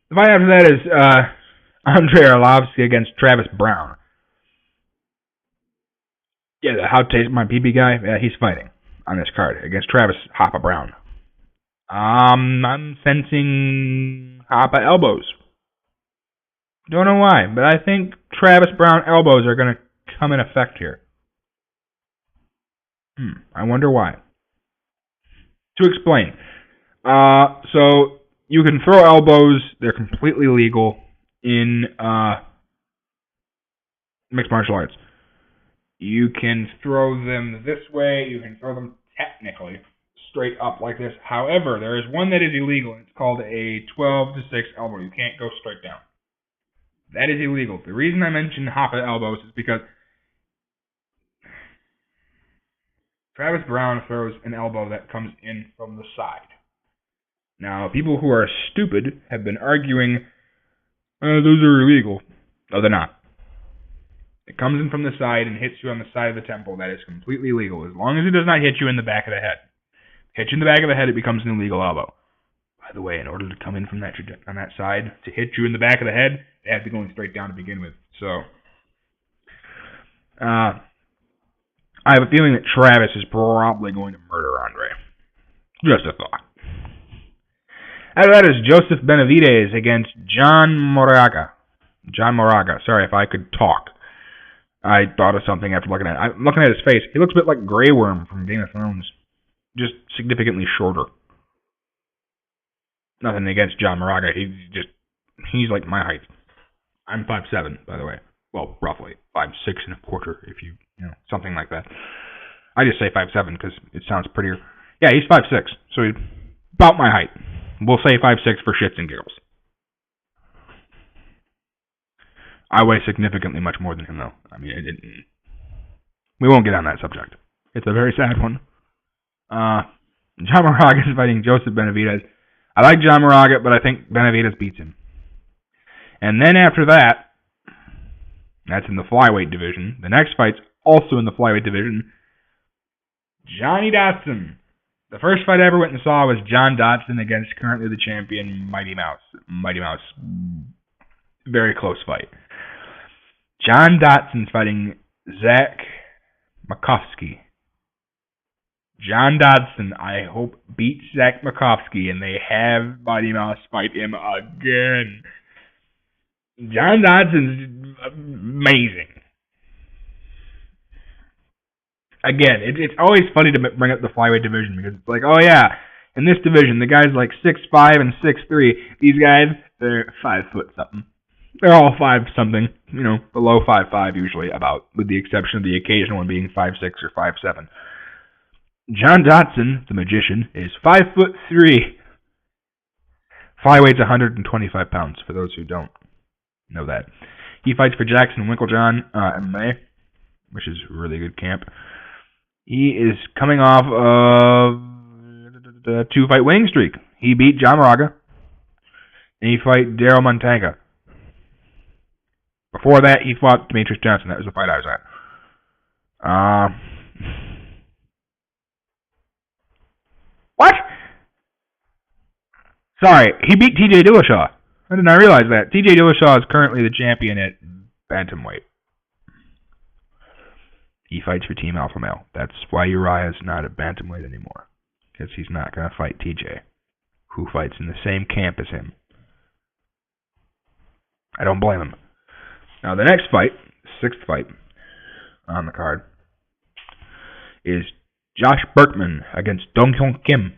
The fight after that is Andrei Arlovsky against Travis Brown. Yeah, the How Taste My Pee-Pee guy, yeah, he's fighting on this card against Travis Hoppa Brown. I'm sensing Hoppa elbows. Don't know why, but I think Travis Brown elbows are going to come in effect here. I wonder why. To explain. So you can throw elbows. They're completely legal in mixed martial arts. You can throw them this way. You can throw them technically straight up like this. However, there is one that is illegal. It's called a 12-6 elbow. You can't go straight down. That is illegal. The reason I mentioned Hoppa elbows is because Travis Brown throws an elbow that comes in from the side. Now, people who are stupid have been arguing, those are illegal. No, they're not. It comes in from the side and hits you on the side of the temple. That is completely legal, as long as it does not hit you in the back of the head. Hit you in the back of the head, it becomes an illegal elbow. By the way, in order to come in from that on that side, to hit you in the back of the head, they have to be going straight down to begin with. So, I have a feeling that Travis is probably going to murder Andre. Just a thought. After that is Joseph Benavidez against John Moraga. John Moraga. Sorry if I could talk. I thought of something after looking at it. I'm looking at his face. He looks a bit like Grey Worm from Game of Thrones. Just significantly shorter. Nothing against John Moraga. He's like my height. I'm 5'7", by the way. Well, roughly 5'6" and a quarter, if you know, something like that. I just say 5'7" because it sounds prettier. Yeah, he's 5'6", so about my height. We'll say 5'6" for shits and giggles. I weigh significantly much more than him, though. I mean, we won't get on that subject. It's a very sad one. John Moraga is fighting Joseph Benavidez. I like John Moraga, but I think Benavidez beats him. And then after that, that's in the flyweight division. The next fight's also in the flyweight division. Johnny Dotson. The first fight I ever went and saw was John Dotson against currently the champion Mighty Mouse. Mighty Mouse. Very close fight. John Dotson's fighting Zach Makovsky. John Dodson, I hope, beats Zach Makovsky, and they have Mighty Mouse fight him again. John Dodson's amazing. Again, it's always funny to bring up the flyweight division because it's like, oh yeah, in this division, the guy's like 6'5" and 6'3". These guys, they're 5 foot something. They're all 5 something, below 5'5" usually, about, with the exception of the occasional one being 5'6" or 5'7". John Dotson, the magician, is 5'3". Flyweight's 125 pounds, for those who don't know that. He fights for Jackson Winklejohn MMA, which is a really good camp. He is coming off of a 2-fight winning streak. He beat John Moraga, and he fought Daryl Montega. Before that, he fought Demetrius Johnson. That was the fight I was at. What? Sorry, he beat TJ Dillashaw. I did not realize that. TJ Dillashaw is currently the champion at bantamweight. He fights for Team Alpha Male. That's why Uriah's not a bantamweight anymore. Because he's not going to fight TJ, who fights in the same camp as him. I don't blame him. Now, the next fight, 6th fight on the card, is Josh Berkman against Dong Hyun Kim.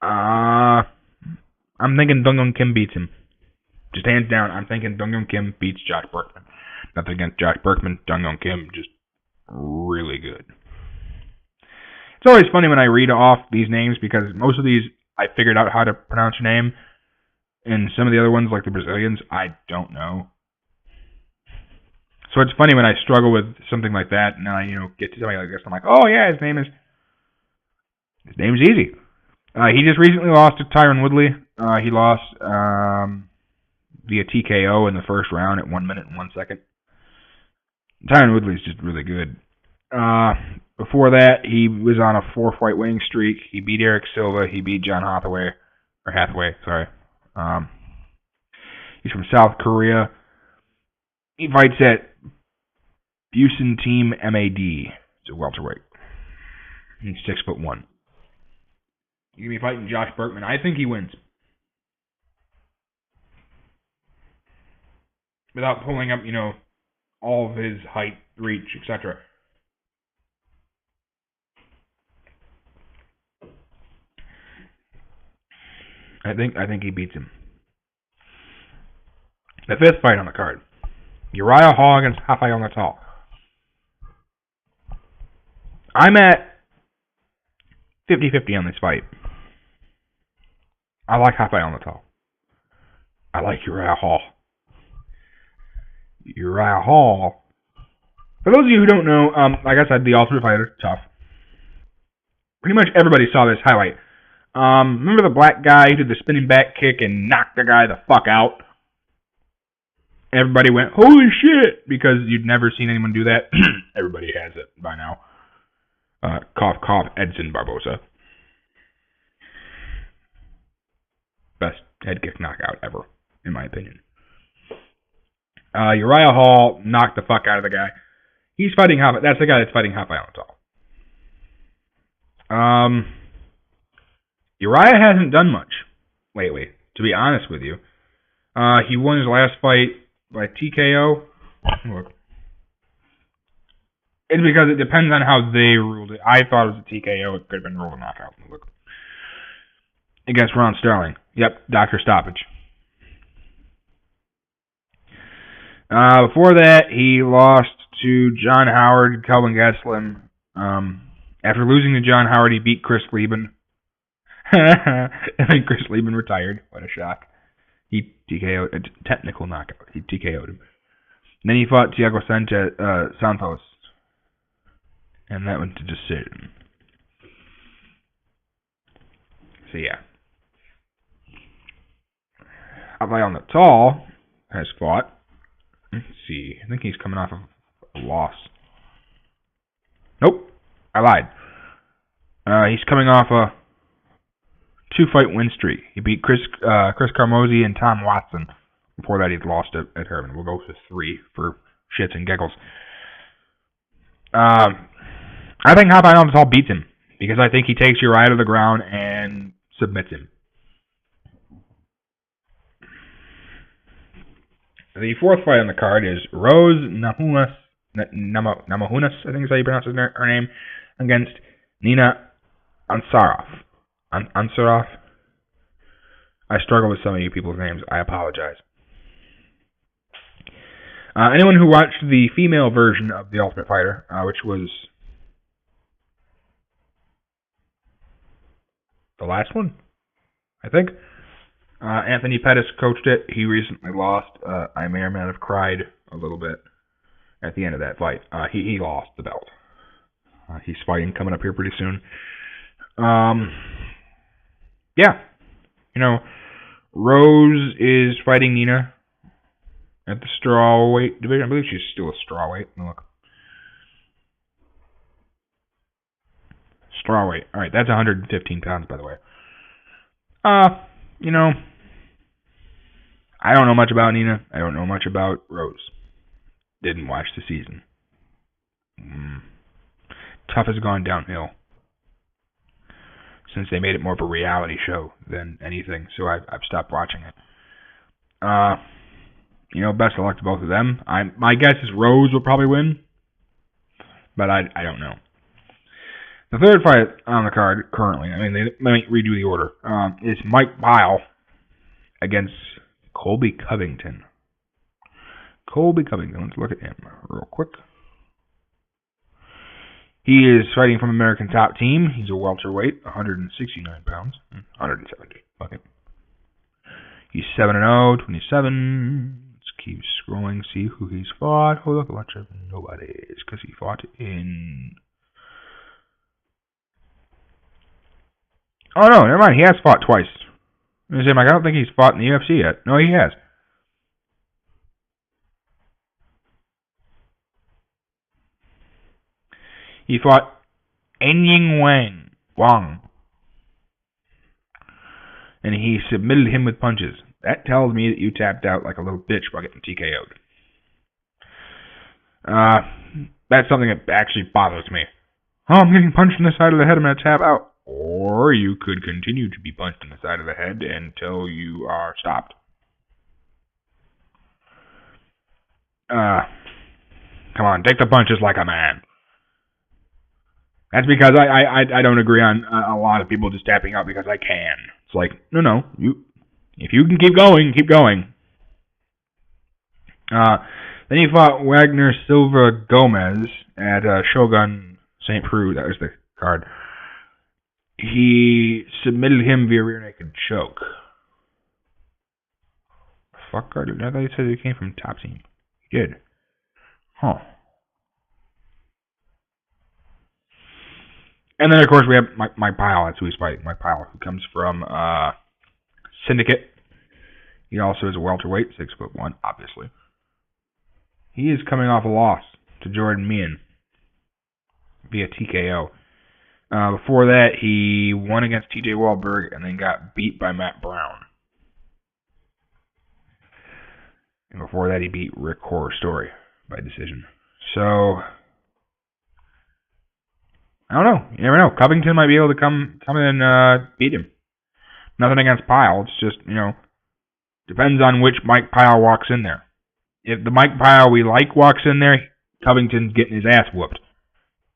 I'm thinking Dong Hyun Kim beats him. Just hands down, I'm thinking Dong Hyun Kim beats Josh Berkman. Nothing against Josh Berkman. Dong Hyun Kim, just really good. It's always funny when I read off these names because most of these, I figured out how to pronounce your name. And some of the other ones, like the Brazilians, I don't know. So it's funny when I struggle with something like that, and then I, get to somebody like this. I'm like, oh yeah, his name's easy. He just recently lost to Tyron Woodley. He lost via TKO in the first round at 1 minute and 1 second. Tyron Woodley's just really good. Before that, he was on a 4-fight winning streak. He beat Eric Silva. He beat John Hathaway. He's from South Korea. He fights at Busan Team MAD. It's a welterweight. He's 6'1". He's going to be fighting Josh Berkman. I think he wins. Without pulling up, all of his height, reach, etc. I think he beats him. The 5th fight on the card. Uriah Hall against Rafael Natal. I'm at 50-50 on this fight. I like Rafael Natal. I like Uriah Hall. Uriah Hall. For those of you who don't know, like I said, the Ultimate Fighter, tough. Pretty much everybody saw this highlight. Remember the black guy who did the spinning back kick and knocked the guy the fuck out? Everybody went, holy shit, because you'd never seen anyone do that. Everybody has it by now. Cough, cough, Edson Barbosa. Best head kick knockout ever, in my opinion. Uriah Hall knocked the fuck out of the guy. He's fighting that's the guy that's fighting Rafael Natal. Uriah hasn't done much lately, to be honest with you. He won his last fight by TKO. Look. It's because it depends on how they ruled it. I thought it was a TKO. It could have been ruled a knockout. Look. Against Ron Sterling. Yep, Dr. Stoppage. Before that, he lost to John Howard, Kelvin Gastelum. After losing to John Howard, he beat Chris Lieben. And then Chris Lieben retired. What a shock. He TKO'd, a technical knockout. He TKO'd him. And then he fought Thiago Santos. And that went to decision. So yeah. Rafael Natal has fought. Let's see. I think he's coming off of a loss. Nope. I lied. He's coming off a 2-fight win streak. He beat Chris Carmozzi and Tom Watson. Before that, he'd lost at Herman. We'll go to 3 for shits and giggles. I think Rafael Natal beats him because I think he takes Uriah to the ground and submits him. The 4th fight on the card is Rose Namajunas, I think is how you pronounce her name, against Nina Ansaroff. Ansaroff? I struggle with some of you people's names. I apologize. Anyone who watched the female version of The Ultimate Fighter, which was the last one, I think. Anthony Pettis coached it. He recently lost. I may or may not have cried a little bit at the end of that fight. He lost the belt. He's fighting coming up here pretty soon. Yeah. Rose is fighting Nina at the strawweight division. I believe she's still a strawweight. Look. Strawweight. All right, that's 115 pounds, by the way. I don't know much about Nina. I don't know much about Rose. Didn't watch the season. Tough has gone downhill since they made it more of a reality show than anything, so I've stopped watching it. Best of luck to both of them. My guess is Rose will probably win, but I don't know. The 3rd fight on the card currently, they might redo the order, is Mike Pyle against Colby Covington. Let's look at him real quick. He is fighting from American Top Team. He's a welterweight, 169 pounds. 170. Okay. He's 7-0, 27. Let's keep scrolling, see who he's fought. Oh, look, a bunch of nobodies, because he fought in... Oh, no, never mind. He has fought twice. I don't think he's fought in the UFC yet. No, he has. He fought Enying Wang. And he submitted him with punches. That tells me that you tapped out like a little bitch by getting TKO'd. That's something that actually bothers me. Oh, I'm getting punched in the side of the head. I'm going to tap out. Or you could continue to be punched in the side of the head until you are stopped. Come on, take the punches like a man. That's because I don't agree on a lot of people just tapping out because I can. It's like, no. If you can keep going, keep going. Then he fought Wagner Silva Gomez at Shogun St. Preux. That was the card. He submitted him via rear naked choke. Fuck card? I thought he said he came from Top Team. He did. Huh. And then, of course, we have Mike Pyle. That's who he's fighting. Mike Pyle, who comes from Syndicate. He also is a welterweight, 6'1", obviously. He is coming off a loss to Jordan Meehan via TKO. Before that, he won against TJ Wahlberg and then got beat by Matt Brown. And before that, he beat Rick Horror Story by decision. So, I don't know. You never know. Covington might be able to come in and beat him. Nothing against Pyle. It's just, depends on which Mike Pyle walks in there. If the Mike Pyle we like walks in there, Covington's getting his ass whooped.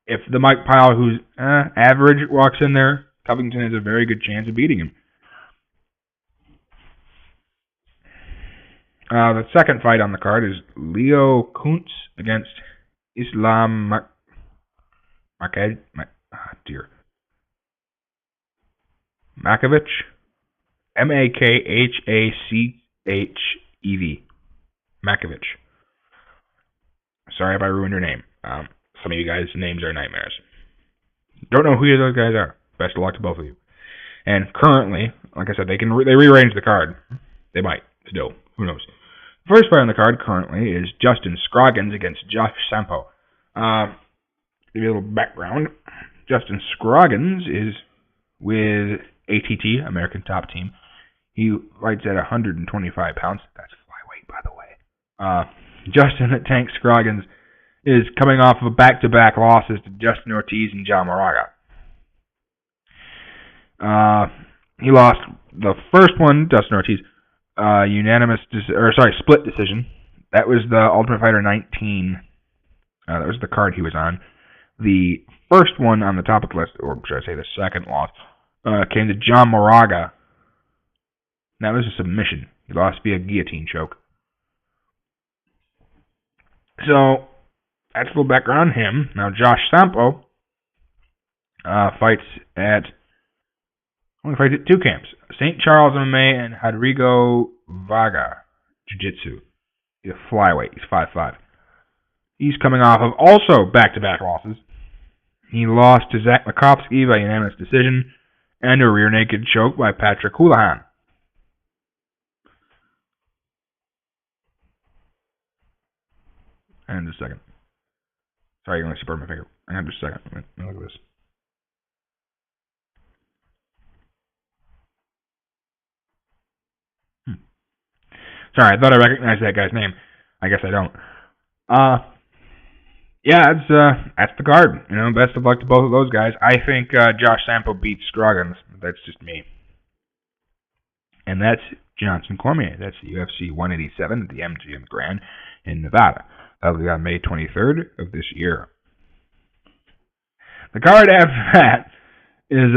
If the Mike Pyle who's average walks in there, Covington has a very good chance of beating him. The second fight on the card is Leo Kuntz against Islam Makovich. Makhchev. Makovich. Sorry if I ruined your name. Some of you guys' names are nightmares. Don't know who those guys are. Best of luck to both of you. And currently, like I said, they rearrange the card. They might still. Who knows? First fight on the card currently is Justin Scroggins against Josh Sampo. Give you a little background. Justin Scroggins is with ATT, American Top Team. He fights at 125 pounds. That's flyweight, by the way. Justin the Tank Scroggins is coming off of back-to-back losses to Justin Ortiz and John Moraga. He lost the first one, Justin Ortiz, split decision. That was the Ultimate Fighter 19. That was the card he was on. The first one on the top of the list, or should I say the second loss, came to John Moraga. That was a submission. He lost via guillotine choke. So, that's a little background on him. Now, Josh Sampo fights at two camps. St. Charles MMA and Rodrigo Vaga Jiu-Jitsu. He's a flyweight. He's 5'5". He's coming off of also back-to-back losses. He lost to Zach Makovsky by unanimous decision and a rear naked choke by Patrick Houlihan. And just a second. Sorry, you can only see part of my finger. Hang on just a second. Let me look at this. Sorry, I thought I recognized that guy's name. I guess I don't. That's the card. Best of luck to both of those guys. I think Josh Sampo beats Scroggins. That's just me. And that's Johnson Cormier. That's the UFC 187 at the MGM Grand in Nevada. That'll be on May 23rd of this year. The card after that is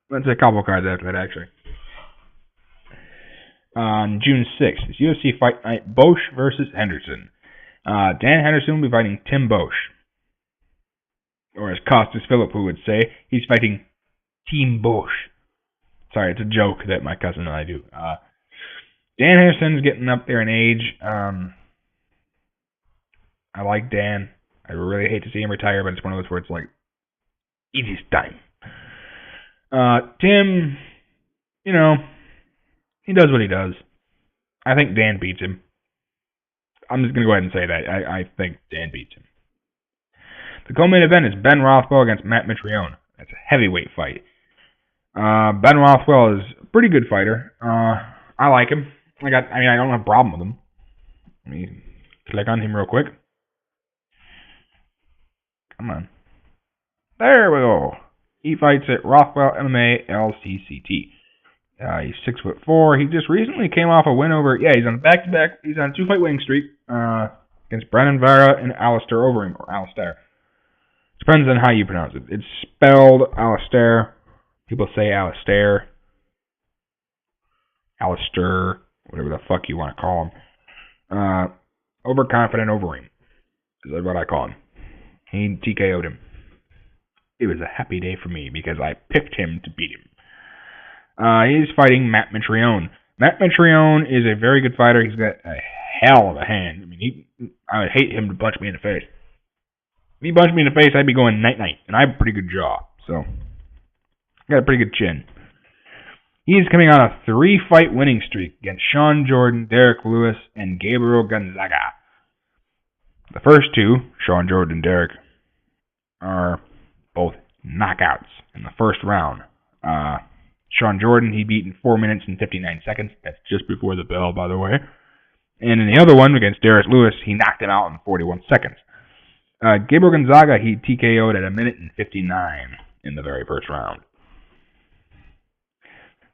let's say a couple cards after that actually. On June 6th, it's UFC Fight Night Bosch versus Henderson. Dan Henderson will be fighting Tim Bosch. Or as Costas Philippou would say, he's fighting Team Bosch. Sorry, it's a joke that my cousin and I do. Dan Henderson's getting up there in age. I like Dan. I really hate to see him retire, but it's one of those where it's like, it is time. Tim, he does what he does. I think Dan beats him. I'm just going to go ahead and say that. I think Dan beats him. The co-main event is Ben Rothwell against Matt Mitrione. That's a heavyweight fight. Ben Rothwell is a pretty good fighter. I like him. I don't have a problem with him. Let me click on him real quick. Come on. There we go. He fights at Rothwell MMA LCCT. He's 6'4". He just recently came off a win over. He's on back-to-back. He's on a 2-fight winning streak against Brennan Vera and Alistair Overeem, or Alistair. Depends on how you pronounce it. It's spelled Alistair. People say Alistair, Alistair, whatever the fuck you want to call him. Overconfident Overeem is what I call him. He TKO'd him. It was a happy day for me because I picked him to beat him. He's fighting Matt Mitrione. Matt Mitrione is a very good fighter. He's got a hell of a hand. I would hate him to punch me in the face. If he punched me in the face, I'd be going night-night. And I have a pretty good jaw. So, I got a pretty good chin. He's coming on a 3-fight winning streak against Sean Jordan, Derek Lewis, and Gabriel Gonzaga. The first two, Sean Jordan and Derek, are both knockouts in the first round. Sean Jordan, he beat in 4 minutes and 59 seconds. That's just before the bell, by the way. And in the other one, against Derek Lewis, he knocked him out in 41 seconds. Gabriel Gonzaga, he TKO'd at 1 minute and 59 in the very first round.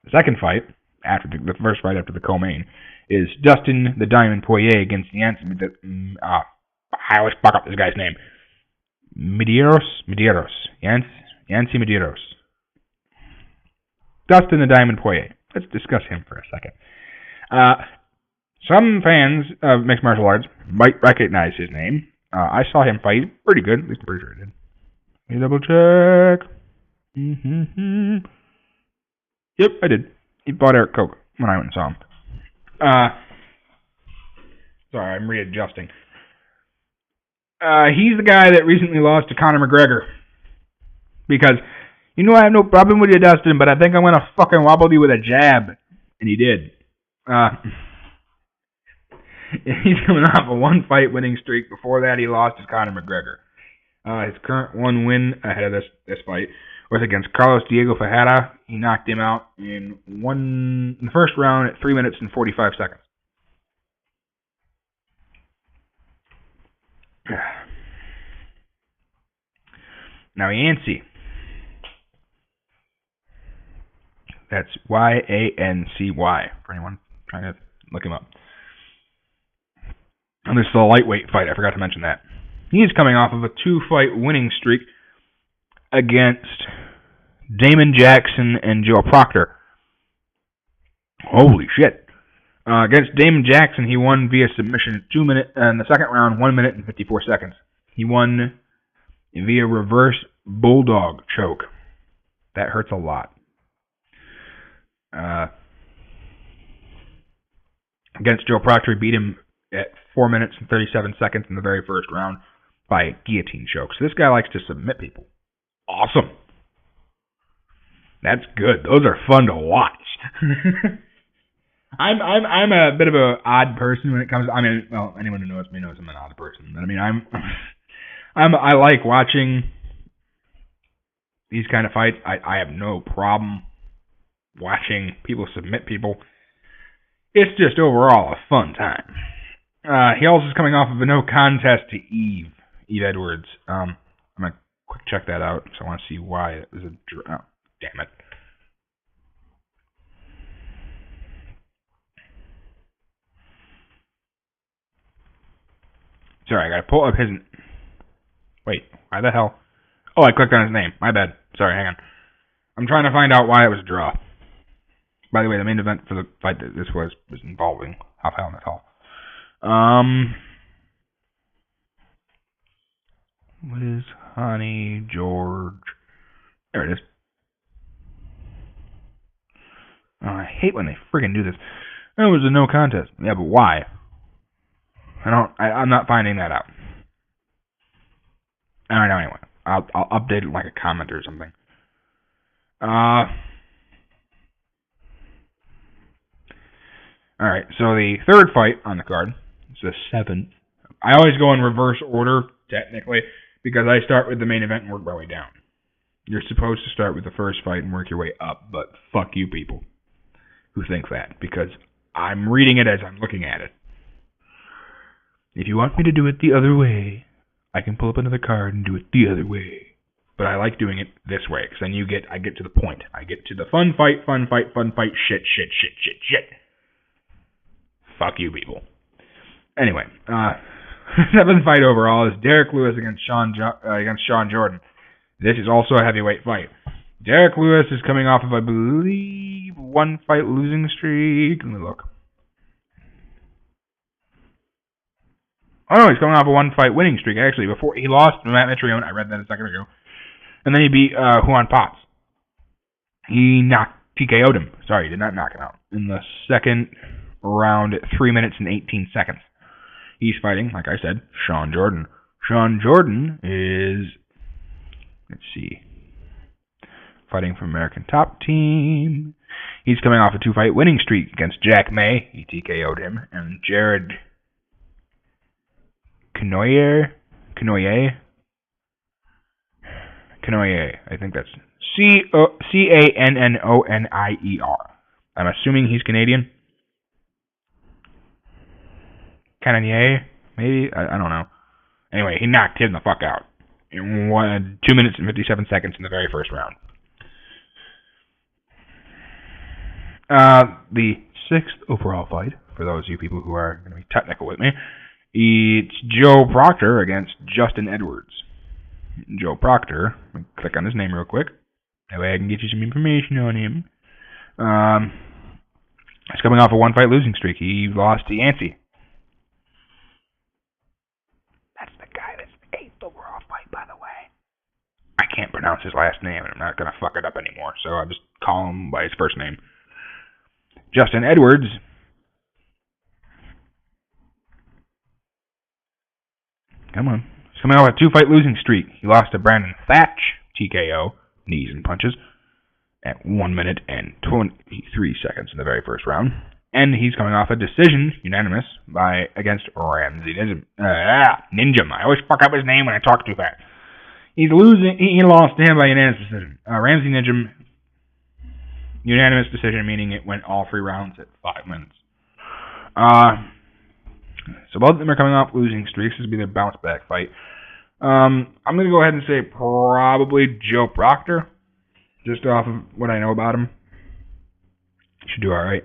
The second fight, the first fight after the co-main, is Dustin the Diamond Poirier against Yancy. I always fuck up this guy's name. Medeiros. Yancy Medeiros. Dustin the Diamond Poirier. Let's discuss him for a second. Some fans of mixed martial arts might recognize his name. I saw him fight pretty good. At least I'm pretty sure I did. Let me double check. Yep, I did. He bought Eric Koch when I went and saw him. Sorry, I'm readjusting. He's the guy that recently lost to Conor McGregor. Because, I have no problem with you, Dustin, but I think I'm going to fucking wobble you with a jab. And he did. He's coming off a one-fight winning streak. Before that, he lost to Conor McGregor. His current one win ahead of this fight was against Carlos Diego Ferreira. He knocked him out in the first round at 3 minutes and 45 seconds. Now, Yancey. That's Yancy, for anyone trying to look him up. And this is a lightweight fight. I forgot to mention that. He's coming off of a 2-fight winning streak against Damon Jackson and Joe Proctor. Holy shit. Against Damon Jackson, he won via submission at 2 minutes, and the second round, 1 minute and 54 seconds. He won via reverse bulldog choke. That hurts a lot. Against Joe Proctor, he beat him at 4 minutes and 37 seconds in the very first round by guillotine choke. So this guy likes to submit people. Awesome. That's good. Those are fun to watch. I'm a bit of an odd person when it comes. Anyone who knows me knows I'm an odd person. But I like watching these kind of fights. I have no problem watching people submit people. It's just overall a fun time. He also is coming off of a no contest to Eve Edwards. I'm gonna quick check that out because I want to see why it was a draw. Oh, damn it. Sorry, I gotta pull up his. Wait, why the hell? Oh, I clicked on his name. My bad. Sorry, hang on. I'm trying to find out why it was a draw. By the way, the main event for the fight that this was involving Rafael Natal. What is Honey George? There it is. Oh, I hate when they friggin' do this. It was a no contest. Yeah, but why? I'm not finding that out. I don't know anyway. I'll update it like a comment or something. Alright, so the third fight on the card is the 7th. I always go in reverse order, technically, because I start with the main event and work my way down. You're supposed to start with the first fight and work your way up, but fuck you people who think that, because I'm reading it as I'm looking at it. If you want me to do it the other way, I can pull up another card and do it the other way. But I like doing it this way, because then I get to the point. I get to the fun fight, shit. Fuck you people. Anyway, 7th fight overall is Derek Lewis against Sean Jordan. This is also a heavyweight fight. Derek Lewis is coming off of, I believe, 1-fight losing streak. Let me look. Oh no, he's coming off a 1-fight winning streak, actually. Before he lost to Matt Mitrione, I read that a second ago. And then he beat Juan Potts. He TKO'd him. Sorry, he did not knock him out. In the second round at 3 minutes and 18 seconds. He's fighting, like I said, Sean Jordan. Sean Jordan is, let's see, fighting from American Top Team. He's coming off a 2-fight winning streak against Jack May. He TKO'd him. And Jared Canoyer, I think that's Cannonier. I'm assuming he's Canadian. Cannonier, maybe? I don't know. Anyway, he knocked him the fuck out in 2 minutes and 57 seconds in the very first round. The 6th overall fight, for those of you people who are going to be technical with me, it's Joe Proctor against Justin Edwards. Joe Proctor, let me click on his name real quick. That way I can get you some information on him. He's coming off a 1-fight losing streak. He lost to Yancey. That's the guy that's the 8th overall fight, by the way. I can't pronounce his last name, and I'm not going to fuck it up anymore, so I'll just call him by his first name. Justin Edwards. Come on. He's coming off a 2-fight losing streak. He lost to Brandon Thatch, TKO, knees and punches, at 1 minute and 23 seconds in the very first round. And he's coming off a decision, unanimous, against Ramsey Ninjum. I always fuck up his name when I talk too fast. He lost to him by unanimous decision. Ramsey Ninjum, unanimous decision, meaning it went all 3 rounds at 5 minutes. So both of them are coming off losing streaks. This will be their bounce back fight. I'm going to go ahead and say probably Joe Proctor, just off of what I know about him. Should do all right.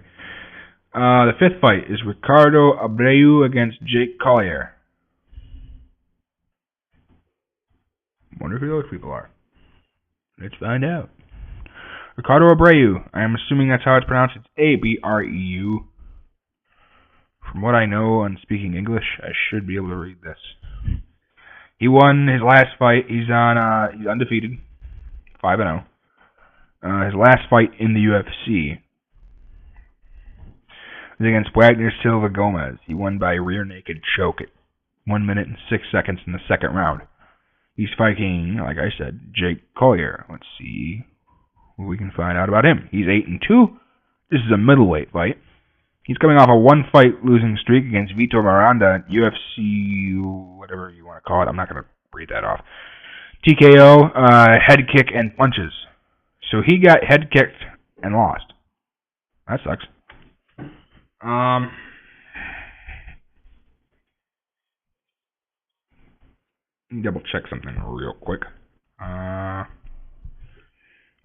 The 5th fight is Ricardo Abreu against Jake Collier. Wonder who those people are. Let's find out. Ricardo Abreu. I am assuming that's how it's pronounced. It's Abreu. From what I know on speaking English, I should be able to read this. He won his last fight. He's undefeated, 5-0. His last fight in the UFC was against Wagner Silva Gomez. He won by rear naked choke at 1 minute and 6 seconds in the second round. He's fighting, like I said, Jake Collier. Let's see what we can find out about him. He's 8-2. This is a middleweight fight. He's coming off a 1-fight losing streak against Vitor Miranda, UFC, whatever you want to call it. I'm not going to read that off. TKO, head kick, and punches. So he got head kicked and lost. That sucks. Double check something real quick.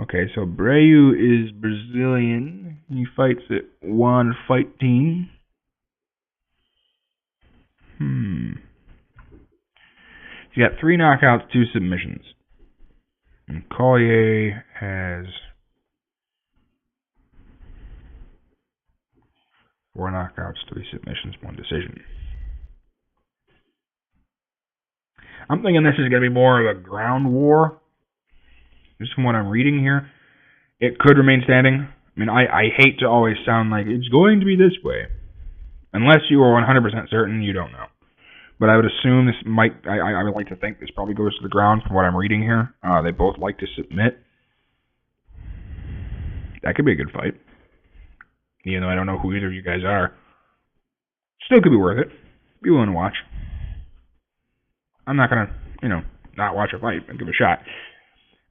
Okay, so Abreu is Brazilian. He fights at One Fight Team. He's got 3 knockouts, 2 submissions. And Collier has 4 knockouts, 3 submissions, 1 decision. I'm thinking this is going to be more of a ground war. Just from what I'm reading here, it could remain standing. I mean, I hate to always sound like it's going to be this way. Unless you are 100% certain, you don't know. But I would assume this might, I would like to think this probably goes to the ground from what I'm reading here. They both like to submit. That could be a good fight. Even though I don't know who either of you guys are. Still could be worth it. Be willing to watch. I'm not going to, not watch a fight and give it a shot.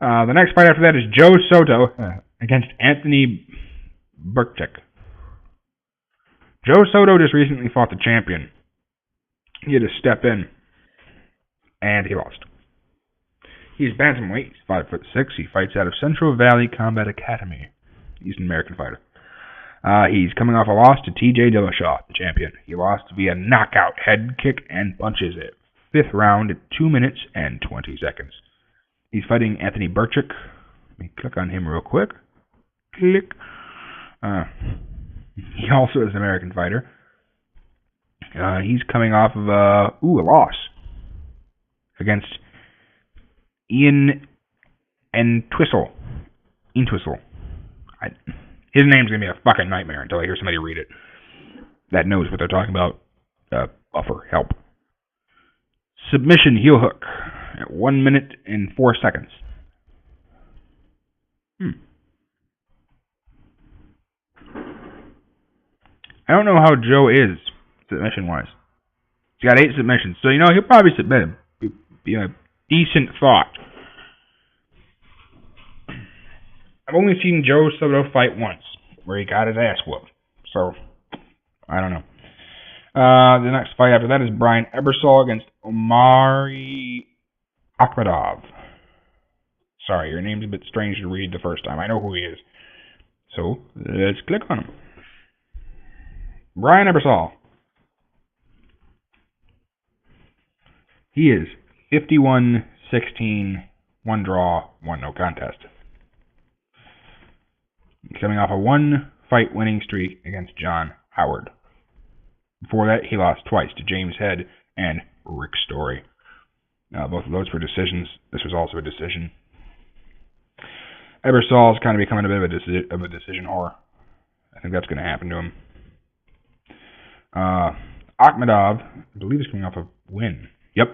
The next fight after that is Joe Soto against Anthony Burchak. Joe Soto just recently fought the champion. He had to step in, and he lost. He's bantamweight. He's 5'6". He fights out of Central Valley Combat Academy. He's an American fighter. He's coming off a loss to T.J. Dillashaw, the champion. He lost via knockout, head kick, and punches at 5th round at 2 minutes and 20 seconds. He's fighting Anthony Burchak. Let me click on him real quick. Click. He also is an American fighter. He's coming off of a loss against Ian Entwistle. His name's going to be a fucking nightmare until I hear somebody read it that knows what they're talking about. Offer help. Submission heel hook at 1 minute and 4 seconds. I don't know how Joe is submission-wise. He's got 8 submissions, so he'll probably submit him. Be a decent thought. I've only seen Joe Soto fight once, where he got his ass whooped. So, I don't know. The next fight after that is Brian Ebersol against Omari Akhmadov. Sorry, your name's a bit strange to read the first time. I know who he is. So, let's click on him. Brian Ebersol. He is 51-16, 1 draw, 1 no contest. He's coming off a 1-fight winning streak against John Howard. Before that, he lost twice to James Head and Rick Story. Both of those were decisions. This was also a decision. Ebersol's kind of becoming a bit of a decision whore. I think that's going to happen to him. Akhmedov, I believe, is coming off a win. Yep.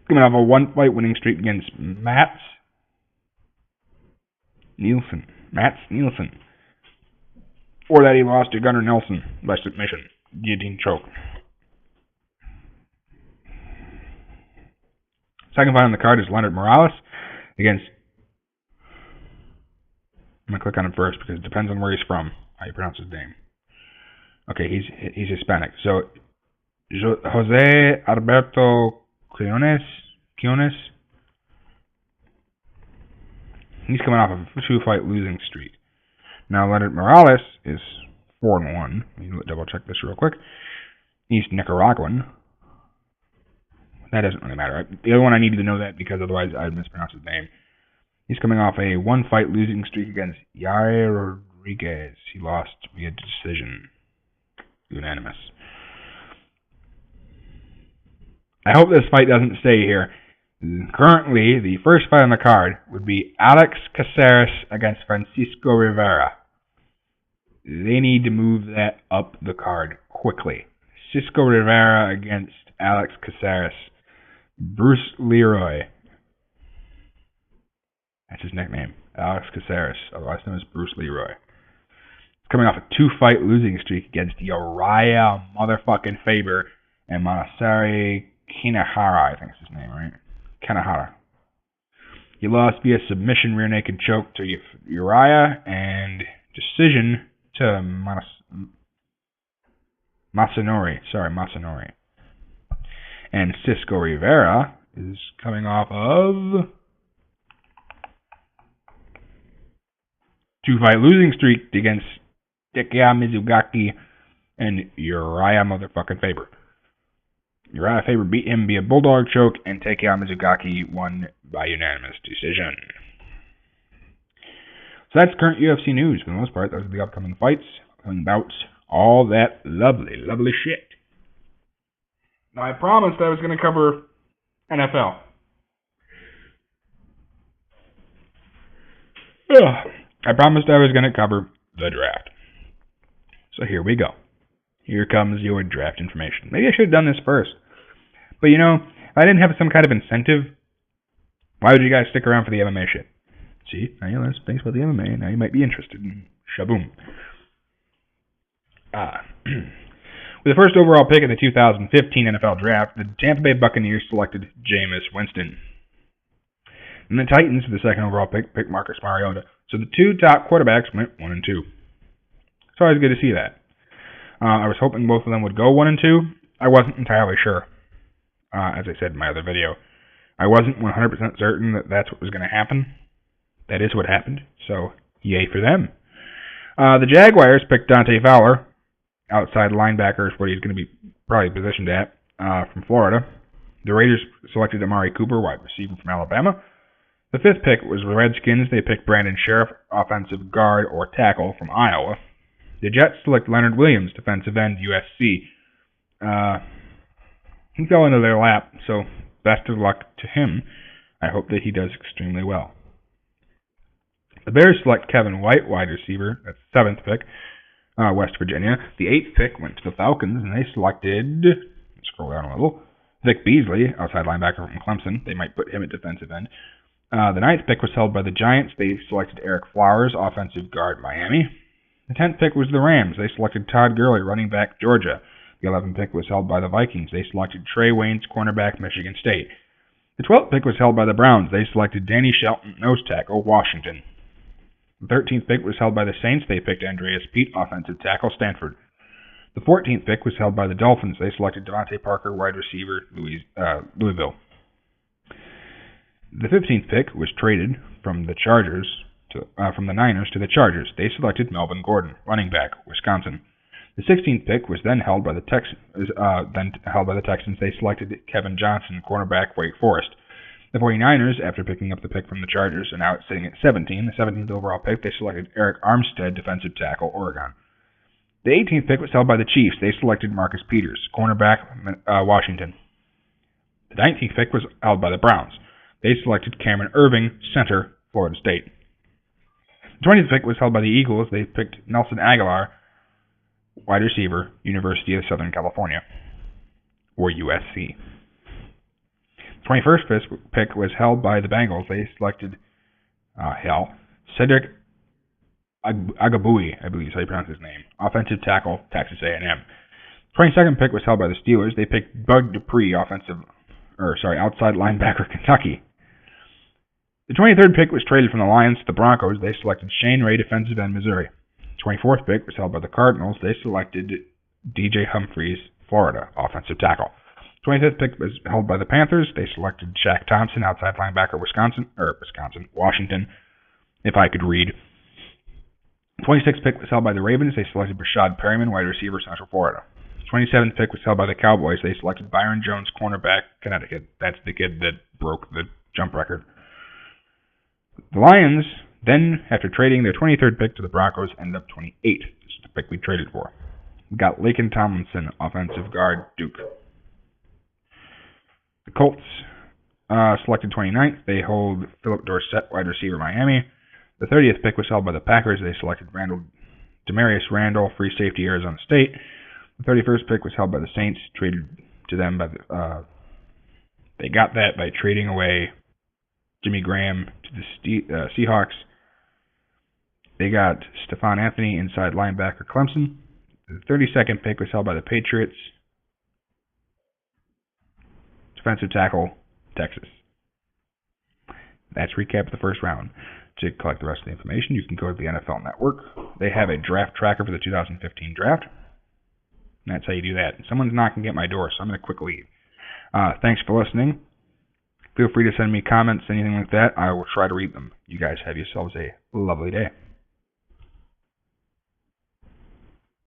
Coming off a one-fight winning streak against Mats Nielsen. Or that he lost to Gunnar Nelson by submission. Guillotine choke. Second fight on the card is Leonard Morales against... I'm going to click on him first because it depends on where he's from, how you pronounce his name. Okay, he's Hispanic. So, Jose Alberto Quinones. He's coming off of a 2-fight losing streak. Now, Leonard Morales is 4-1. Let me double check this real quick. He's Nicaraguan. That doesn't really matter. The other one I needed to know that because otherwise I'd mispronounce his name. He's coming off a 1-fight losing streak against Yair Rodriguez. He lost via decision. Unanimous. I hope this fight doesn't stay here. Currently, the first fight on the card would be Alex Caceres against Francisco Rivera. They need to move that up the card quickly. Francisco Rivera against Alex Caceres. Bruce Leroy. That's his nickname. Alex Caceres, otherwise known as Bruce Leroy. Coming off a 2-fight losing streak against Uriah motherfucking Faber and Manasari Kanehara, I think is his name, right? Kanehara. He lost via submission rear naked choke to Uriah and decision to Masanori. And Cisco Rivera is coming off of 2-fight losing streak against Takeya Mizugaki and Uriah motherfucking Faber. Uriah Faber beat him via bulldog choke, and Takeya Mizugaki won by unanimous decision. So that's current UFC news for the most part. Those are the upcoming fights, upcoming bouts, all that lovely, lovely shit. Now, I promised I was going to cover NFL. I promised I was going to cover the draft. So here we go. Here comes your draft information. Maybe I should have done this first. But you know, if I didn't have some kind of incentive, why would you guys stick around for the MMA shit? See, now you learn some things about the MMA, now you might be interested. Shaboom. With the first overall pick in the 2015 NFL Draft, the Tampa Bay Buccaneers selected Jameis Winston. And the Titans, with the second overall pick, picked Marcus Mariota. So the two top quarterbacks went 1 and 2. It's always good to see that. I was hoping both of them would go 1 and 2. I wasn't entirely sure. As I said in my other video, I wasn't 100% certain that that's what was going to happen. That is what happened. So, yay for them. The Jaguars picked Dante Fowler, outside linebacker is what he's going to be probably positioned at, from Florida. The Raiders selected Amari Cooper, wide receiver from Alabama. The 5th pick was the Redskins. They picked Brandon Sheriff, offensive guard or tackle from Iowa. The Jets select Leonard Williams, defensive end, USC. He fell into their lap, so best of luck to him. I hope that he does extremely well. The Bears select Kevin White, wide receiver. That's the 7th pick, West Virginia. The 8th pick went to the Falcons, and they selected, scroll down a little, Vic Beasley, outside linebacker from Clemson. They might put him at defensive end. The 9th pick was held by the Giants. They selected Eric Flowers, offensive guard, Miami. The 10th pick was the Rams. They selected Todd Gurley, running back, Georgia. The 11th pick was held by the Vikings. They selected Trey Waynes, cornerback, Michigan State. The 12th pick was held by the Browns. They selected Danny Shelton, nose tackle, Washington. The 13th pick was held by the Saints. They picked Andreas Pete, offensive tackle, Stanford. The 14th pick was held by the Dolphins. They selected Devontae Parker, wide receiver, Louisville. The 15th pick was traded from the Niners to the Chargers. They selected Melvin Gordon, running back, Wisconsin. The 16th pick was then held by the Texans. They selected Kevin Johnson, cornerback, Wake Forest. The 49ers, after picking up the pick from the Chargers, are now sitting at 17. The 17th overall pick, they selected Eric Armstead, defensive tackle, Oregon. The 18th pick was held by the Chiefs. They selected Marcus Peters, cornerback, Washington. The 19th pick was held by the Browns. They selected Cameron Irving, center, Florida State. The 20th pick was held by the Eagles. They picked Nelson Aguilar, wide receiver, University of Southern California, or USC. The 21st pick was held by the Bengals. They selected Cedric Agabui, I believe is how you pronounce his name, offensive tackle, Texas A&M. 22nd pick was held by the Steelers. They picked Bud Dupree, outside linebacker, Kentucky. The 23rd pick was traded from the Lions to the Broncos. They selected Shane Ray, defensive end, Missouri. The 24th pick was held by the Cardinals. They selected DJ Humphries, Florida, offensive tackle. The 25th pick was held by the Panthers. They selected Shaq Thompson, outside linebacker, Washington, if I could read. The 26th pick was held by the Ravens. They selected Brashad Perryman, wide receiver, Central Florida. The 27th pick was held by the Cowboys. They selected Byron Jones, cornerback, Connecticut. That's the kid that broke the jump record. The Lions, then, after trading their 23rd pick to the Broncos, ended up 28. This is the pick we traded for. We got Laken Tomlinson, offensive guard, Duke. The Colts selected 29th. They hold Philip Dorsett, wide receiver, Miami. The 30th pick was held by the Packers. They selected Demarius Randall, free safety, Arizona State. The 31st pick was held by the Saints, traded to them by they got that by trading away Jimmy Graham to the Seahawks. They got Stephon Anthony, inside linebacker, Clemson. The 32nd pick was held by the Patriots. Defensive tackle, Texas. That's a recap of the first round. To collect the rest of the information, you can go to the NFL Network. They have a draft tracker for the 2015 draft. And that's how you do that. Someone's knocking at my door, so I'm going to quickly leave. Thanks for listening. Feel free to send me comments, anything like that. I will try to read them. You guys have yourselves a lovely day.